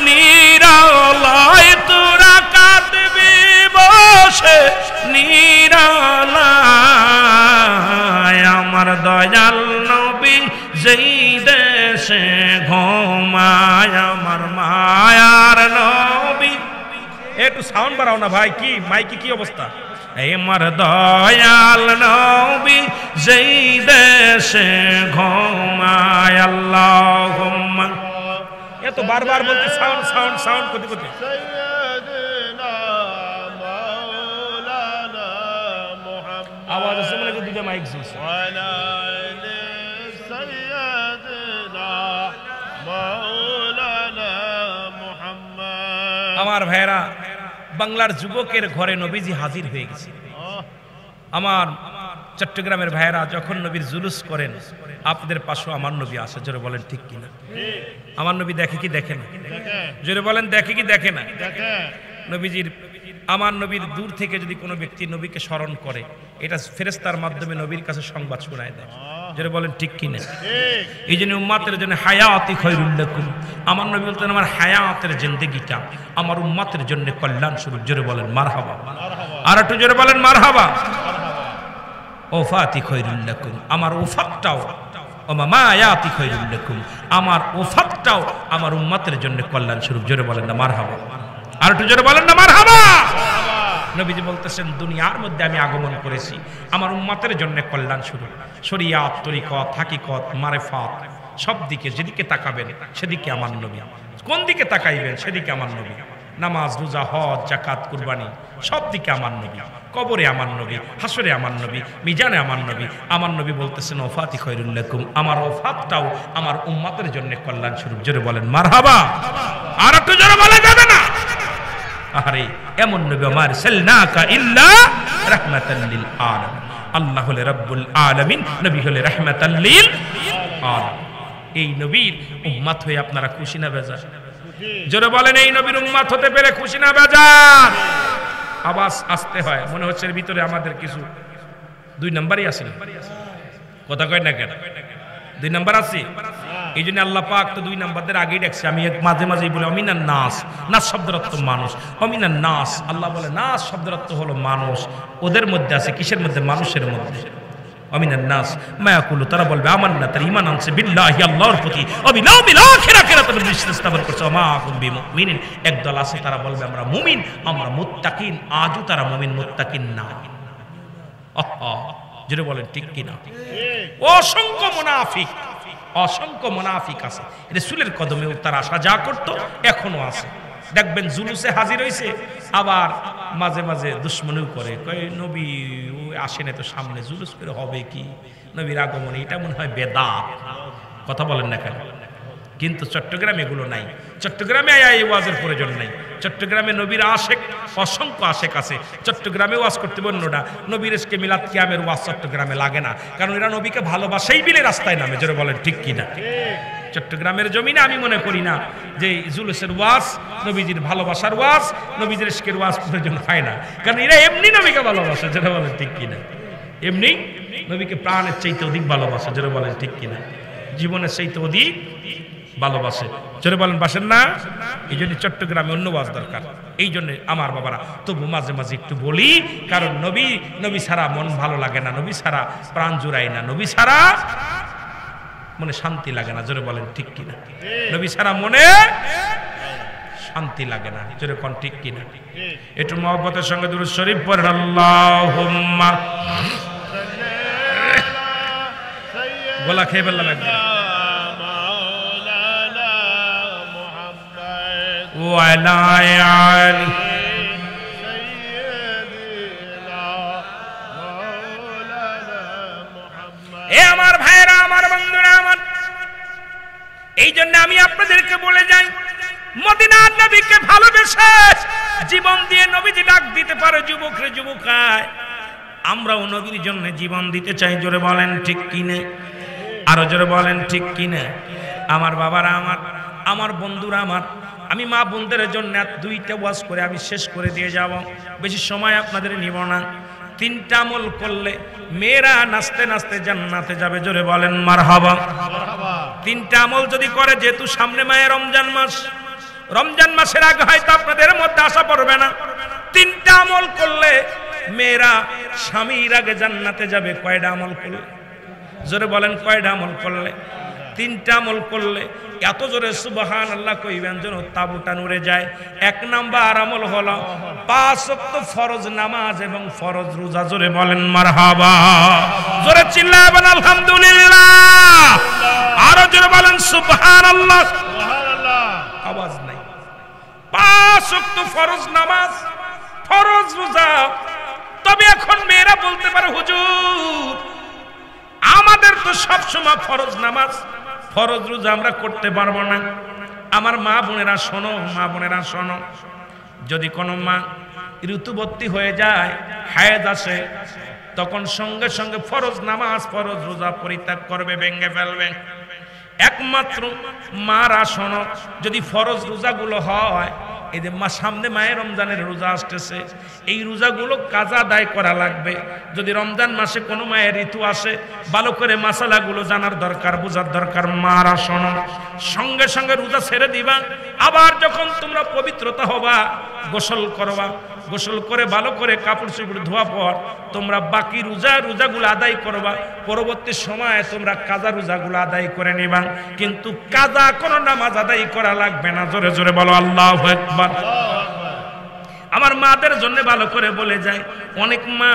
নিরালায় তোরা কাঁদবি বসে নিরালায় আমার দয়াল নবী যেই দেশে ঘুমায় আমার মায়ার নবী একটু সাউন্ড বাড়াও না ভাই কি মাইকে কি অবস্থা আমার দয়াল নবী যেই দেশে ঘুমায় আল্লাহুম্মা এত বারবার বলতে সাউন্ড সাউন্ড সাউন্ড করতে করতে আওয়াজ আছে মানে দুটো মাইক জ্বলছে আমার ভাইরা বাংলার যুবকের ঘরে নবীজি হাজির হয়ে গেছে আমার চট্টগ্রামের ভাইরা যখন নবীর জুলুস করেন আপনাদের পাশে আমার নবী আসে জোরে বলেন ঠিক কিনা আমার নবী দেখে কি দেখে না জোরে বলেন দেখে কি দেখে না নবীজির আমার নবীর দূর থেকে যদি কোনো ব্যক্তি নবীকে স্মরণ করে এটা ফেরেশতার মাধ্যমে নবীর কাছে সংবাদ শোনায় দেয় জোরে বলেন ঠিক কিনা এই জন্য উম্মতের জন্য হায়াতি খায়রুল লাকুম আমার নবী বলতেন আমার হায়াতের জিন্দেগিটা আমার উম্মতের জন্য কল্যাণ স্বরূপ জোরে বলেন মারহাবা আর একটু জোরে বলেন মারহাবা ওফাতি খায়রুল লাকুম আমার ওফাতটাও ও মায়াতি খায়রুল লাকুম আমার ওফাতটাও আমার উম্মতের জন্য কল্যাণ স্বরূপ জোরে বলেন না মারহাবা আর একটু জোরে বলেন না মারহাবা নবীজি বলতেছেন দুনিয়ার মধ্যে আমি আগমন করেছি আমার উম্মতের জন্য কল্যাণ স্বরূপ শরিয়াত তরিকত হাকিকত মারিফাত সব দিকে যেদিকে তাকাবেন সেদিকে আমার নবী কোন দিকে তাকাইবেন সেদিকে আমার নবী নামাজ রোজা হজ যাকাত কুরবানি সব দিকে আমার নবী কবরে আমার নবী হাসরে আমার নবী মিজানে আমার নবী বলতেছেন ওফাতি খায়রুল লাকুম আমার ওফাতটাও আমার উম্মতের জন্য কল্যাণ স্বরূপ জোরে বলেন মারহাবা আর একটু জোরে বলা যাবে না আরে এমন নবী আমার সাল্লাকা ইল্লা রাহমাতাল লিল আলামিন আল্লাহ হলে রব্বুল আলামিন নবী হলে রাহমাতাল লিল আলামিন এই নবীর উম্মত হয়ে আপনারা খুশি না বেজার জোরে বলেন এই নবীর উম্মত হতে পেরে খুশি না বেজার আওয়াজ আসতে হয় মনে হচ্ছে এর ভিতরে আমাদের কিছু দুই নাম্বারই আছে কথা কয় না কেন দুই নাম্বার আছে এই জন্য আল্লাহ পাক তো দুই নাম্বারদের আগেই ডাকছে আমি মাঝে মাঝেই বলি অমিনান নাস নাস শব্দের অর্থ মানুষ অমিনান নাস আল্লাহ বলে নাস শব্দের অর্থ হলো মানুষ ওদের মধ্যে আছে কিসের মধ্যে মানুষের মধ্যে অমিনান নাস মায়াকুলু তারা বলবে আমান্না তার ঈমান আনছে বিল্লাহি আল্লাহর প্রতি অবিল আখিরাতে বিশ্বাস স্থাপন করছে মা হুম বিমুমিনিন একদল আছে তারা বলবে আমরা মুমিন আমরা মুত্তাকিন আজও তারা মুমিন মুত্তাকিন না জোরে বলেন ঠিক কিনা অসংখ্য মুনাফিক আছে রাসূলের কদমেও তারা সাজা করত এখনো আছে দেখবেন জুলুসে হাজির হইছে আবার মাঝে মাঝে দুশমনিও করে কয় নবী আসে না তো সামনে জুলুস করে হবে কি নবীর আগমনে এটা মনে হয় বেদাত কথা বলেন না কেন কিন্তু চট্টগ্রামে এগুলো নাই চট্টগ্রামে এই ওয়াজের প্রয়োজন নাই চট্টগ্রামে নবীর আশেক অসংখ্য আশেক আছে। চট্টগ্রামে ওয়াজ করতে অন্যটা, নবীর এসকে মিলাদ কিয়ামের ওয়াজ চট্টগ্রামে লাগে না, কারণ এরা নবীকে ভালোবাসাই বিলে রাস্তায় নামে। জোরে বলেন ঠিক কিনা? চট্টগ্রামের জমিনে আমি মনে করি না যে জুলুসের ওয়াজ নবীজির ভালোবাসার ওয়াজ, নবীজির ইশকের ওয়াজ প্রয়োজন হয় না, কারণ এরা এমনি নবীকে ভালোবাসে। জোরে বলেন ঠিক কিনা? এমনি নবীকে প্রাণের চাইতে অধিক ভালোবাসে। জোরে বলেন ঠিক কিনা? জীবনের চাইতে অধিক ভালোবাসে। জোরে বলেন বাসেন না? এই জন্য চট্টগ্রামে অন্য ওয়াজ দরকার। এই জন্য আমার বাবারা তবু মাঝে মাঝে একটু বলি, কারণ নবী ছাড়া মন ভালো লাগে না, নবী ছাড়া প্রাণ জুড়ায় না, নবী ছাড়া মনে শান্তি লাগে না। জোরে বলেন ঠিক কিনা? নবী ছাড়া মনে শান্তি লাগে না। জোরে কোন ঠিক কিনা? একটু মহব্বতের সঙ্গে দুরূদ শরীফ পড়েন। আল্লাহুম্মা গলা খেয়ে ফেললাম একদম। ওয়ালা আলি এ আমার ভাইরা, আমার বন্ধুরা আমার, এই জন্য আমি আপনাদেরকে বলে যাই, মদিনার নবীকে ভালোবেসে জীবন দিয়ে নবীজি ডাক দিতে পারে যুবক রে যুবকায়, আমরাও নবীর জন্য জীবন দিতে চাই। জোরে বলেন ঠিক কিনা? আরো জোরে বলেন ঠিক কিনা? আমার বাবারা আমার বন্ধুরা আমার, আমি মা বোনদের জন্য 2টা ওয়াজ করে আমি শেষ করে দিয়ে যাব, বেশি সময় আপনাদের নিব না। 3টা আমল করলে মেয়েরা নাচতে নাচতে জান্নাতে যাবে। জোরে বলেন মারহাবা। 3টা আমল যদি করে, যেহেতু সামনে মায়ে রমজান মাসের আগে হয়তো আপনাদের মধ্যে আশা পড়বে না, 3টা আমল করলে মেয়েরা স্বামীর আগে জান্নাতে যাবে। কয়টা আমল করলে? জোরে বলেন কয়টা আমল করলে? 3টা আমল করলে এত জোরে সুবহানাল্লাহ কইবেন যেন তাবুটা নড়ে যায়। 1 নাম্বার আমল হলো 5 ওয়াক্ত ফরজ নামাজ এবং ফরজ রোজা। জোরে বলেন মারহাবা। জোরে চিল্লাবেন আলহামদুলিল্লাহ। আরো জোরে বলেন সুবহানাল্লাহ। আওয়াজ নাই। 5 ওয়াক্ত ফরজ নামাজ, ফরজ রোজা। তবে এখন মেয়েরা বলতে পারে হুজুর আমাদের তো সব সময় ফরজ নামাজ ফরজ রোজা আমরা করতে পারবো না। আমার মা বোনেরা শোনো, যদি কোনো মা ঋতুবতী হয়ে যায়, হায়েজ আসে, তখন সঙ্গে সঙ্গে ফরজ নামাজ ফরজ রোজা পরিত্যাগ করবে, ভেঙে ফেলবে। একমাত্র মারা শোনো, যদি ফরজ রোজাগুলো হয়, এই যে সামনে মায়ের রমজানের রোজা আসতেছে, এই রোজাগুলো কাজা আদায় করা লাগবে। যদি রমজান মাসে কোনো মায়ের ঋতু আসে, ভালো করে মাসালাগুলো জানার দরকার, বোঝার দরকার। মারা শোনো, সঙ্গে সঙ্গে রোজা ছেড়ে দিবা। আবার যখন তোমরা পবিত্রতা হবা, গোসল করবা, গোসল করে ভালো করে কাপড় চোপড় ধোয়া পর তোমরা বাকি রোজাগুলো আদায় করবা। পরবর্তী সময়ে তোমরা কাজা রোজাগুলো আদায় করে নিবা, কিন্তু কাজা কোনো নামাজ আদায় করা লাগবে না। জোরে জোরে বলো আল্লাহু আকবার। আমার মাদের জন্য ভালো করে বলে যায়, অনেক মা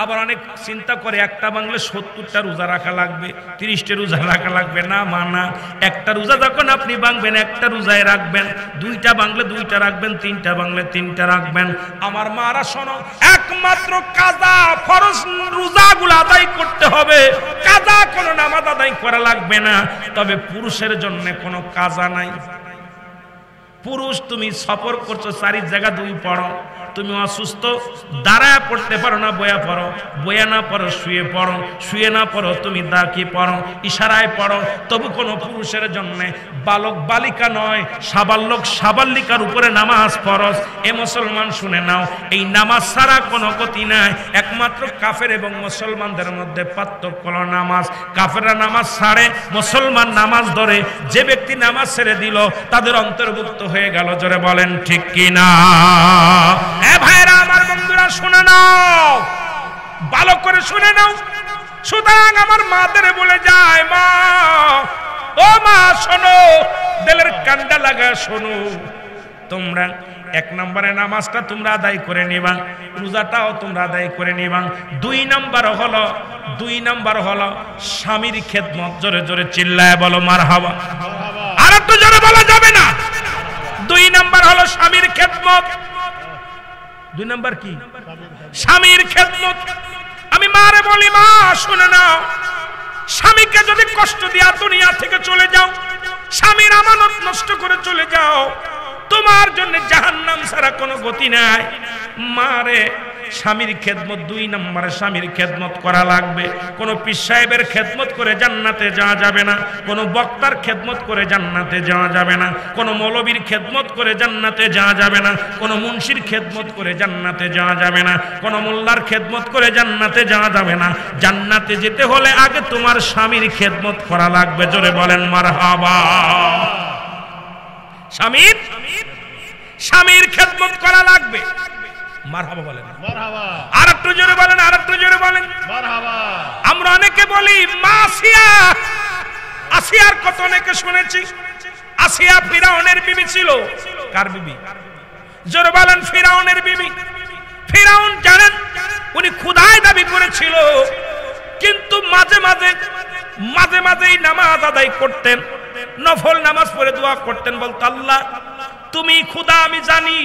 আবার অনেক চিন্তা করে একটা বাংলে 70টা রোজা রাখা লাগবে, 30টা রোজা রাখা লাগবে। না মানা, একটা রোজা যখন আপনি ভাঙবেন একটা রোজায় রাখবেন, 2টা বাংলে 2টা রাখবেন, 3টা বাংলে 3টা রাখবেন। আমার মারা শোনো, একমাত্র কাজা ফরজ রোজাগুলো আদায় করতে হবে, কাজা কোনো নামাজ আদায় করা লাগবে না। তবে পুরুষের জন্য কোনো কাজা নাই। পুরুষ তুমি সফর করছো, 4 জায়গা 2 পড়ো, তুমি অসুস্থ, দাঁড়ায় পড়তে পারো না, বয়া না পড়ো, শুয়ে পড়ো, শুয়ে না পড়ো তুমি দাঁড়িয়ে পড়ো, ইশারায় পড়ো, তবু কোনো পুরুষের জন্য বালক বালিকা নয়, সাবালক সাবালিকার উপরে নামাজ ফরজ। এ মুসলমান শুনে নাও, এই নামাজ ছাড়া কোনো গতি নাই। একমাত্র কাফের এবং মুসলমানদের মধ্যে পার্থক্য হলো নামাজ। কাফেররা নামাজ ছাড়ে, মুসলমান নামাজ ধরে। যে ব্যক্তি নামাজ ছেড়ে দিল তাদের অন্তর্ভুক্ত হয়ে গেল। জোরে বলেন ঠিক কিনা? এ ভাইরা আমার বন্ধুরা শুনে নাও, ভালো করে শুনে নাও। সুতরাং আমার মাদের বলে যায়, মা ও মা শোনো, দিলের কান্ডা লাগা শোনো, তোমরা 1 নম্বরে নামাজটা তোমরা আদায় করে নিবা, রোজাটাও তোমরা আদায় করে নিবা। 2 নম্বর হলো স্বামীর খেদমত। জোরে জোরে চিল্লায় বলো মারহাবা। আর একটু জোরে বলা যাবে না? 2 নম্বর হলো স্বামীর খেদমত। 2 নম্বর কি? স্বামীর খেদমত। আমি মারে বলি, মা শুনে নাও, স্বামীকে যদি কষ্ট দিয়া দুনিয়া থেকে চলে যাও, স্বামীর আমানত নষ্ট করে চলে যাও, তোমার জন্য জাহান্নাম ছাড়া কোনো গতি নাই। মারে স্বামীর খেদমত, 2 নম্বরে স্বামীর খেদমত করা লাগবে। কোনো পীর সাহেবের খেদমত করে জান্নাতে যাওয়া যাবে না, কোনো বক্তার খেদমত করে জান্নাতে যাওয়া যাবে না, কোনো মৌলবীর খেদমত করে জান্নাতে যাওয়া যাবে না, কোনো মুন্সির খেদমত করে জান্নাতে যাওয়া যাবে না, কোনো মোল্লার খেদমত করে জান্নাতে যাওয়া যাবে না। জান্নাতে যেতে হলে আগে তোমার স্বামীর খেদমত করা লাগবে। জোরে বলেন মারহাবা। স্বামীর খেদমত করা লাগবে। মারহাবা বলেন, মারহাবা। আর একটু জোরে বলেন, আর একটু জোরে বলেন, মারহাবা। আমরা অনেকে বলি মা আসিয়া, আসিয়ার কথা অনেকে শুনেছি। আসিয়া ফিরাউনের বিবি ছিল। কার বিবি? জোরে বলেন, ফিরাউনের বিবি। ফিরাউন জানেন উনি খোদায় দাবি করেছিল, কিন্তু মাঝে মাঝেই নামাজ আদায় করতেন, নফল নামাজ পড়ে দোয়া করতেন, বলতো আল্লাহ তুমি খোদা আমি জানি,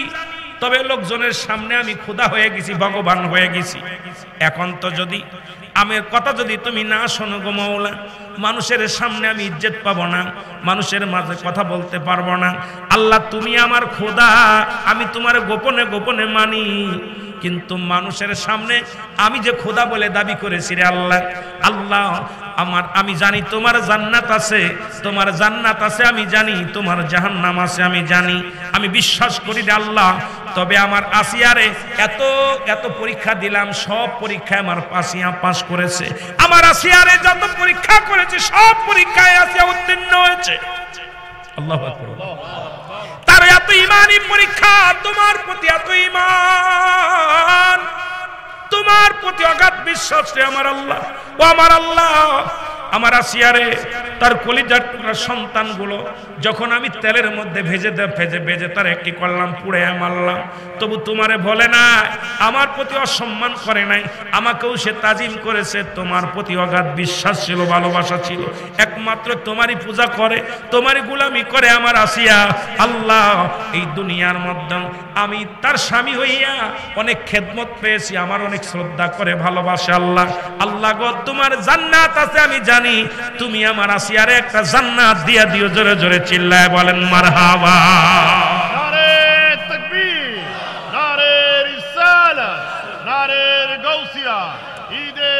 তবে লোকজনের সামনে আমি খোদা হয়ে গেছি, ভগবান হয়ে গেছি। এখন তো যদি আমার কথা যদি তুমি না শোনো গো মাওলা, মানুষের সামনে আমি ইজ্জত পাবো না, মানুষের মাঝে কথা বলতে পারবো না। আল্লাহ তুমি আমার খোদা, আমি তোমার গোপনে গোপনে মানি, কিন্তু মানুষের সামনে আমি যে খোদা বলে দাবি করেছি রে আল্লাহ, আল্লাহ আমি জানি তোমার জান্নাত আছে, তোমার জান্নাত আছে আমি জানি, তোমার জাহান্নাম আছে আমি জানি, আমি বিশ্বাস করি রে আল্লাহ। তবে আমার আসিয়ারে এত পরীক্ষা দিলাম, সব পরীক্ষায় আমার আসিয়া পাস করেছে। আমার আসিয়ারে যত পরীক্ষা করেছে সব পরীক্ষায় আসিয়া উত্তীর্ণ হয়েছে। আল্লাহু আকবার। তার এত ঈমানি পরীক্ষা, তোমার প্রতি এত ঈমান, তোমার প্রতি অগাধ বিশ্বাস রে আমার আল্লাহ। ও আমার আল্লাহ, আমার আসিয়ারে তার কলিজার টুকরা সন্তানগুলো যখন আমি তেলের মধ্যে ভেজে তার একটি করলাম, পুড়ে মারলাম, তবু তোমারে বলে না, আমার প্রতি অসম্মান করে নাই, আমাকেও সে তাজিম করেছে, তোমার প্রতি অগাধ বিশ্বাস ছিল, ভালোবাসা ছিল, একমাত্র তোমারই পূজা করে, তোমারই গোলামি করে আমার আসিয়া। আল্লাহ এই দুনিয়ার মধ্যে আমি তার স্বামী হইয়া অনেক খেদমত পেয়েছি, আমার অনেক শ্রদ্ধা করে ভালোবাসে। আল্লাহ আল্লাহ গো তোমার জান্নাত আছে আমি জানি, তুমি আমার আসিয়ারে একটা জান্নাত দিয়া দিও। জোরে জোরে চিল্লায় বলেন মারহাবা। নারে তাকবীর, নারে রিসালাত, নারে গাউসিয়া। ঈদে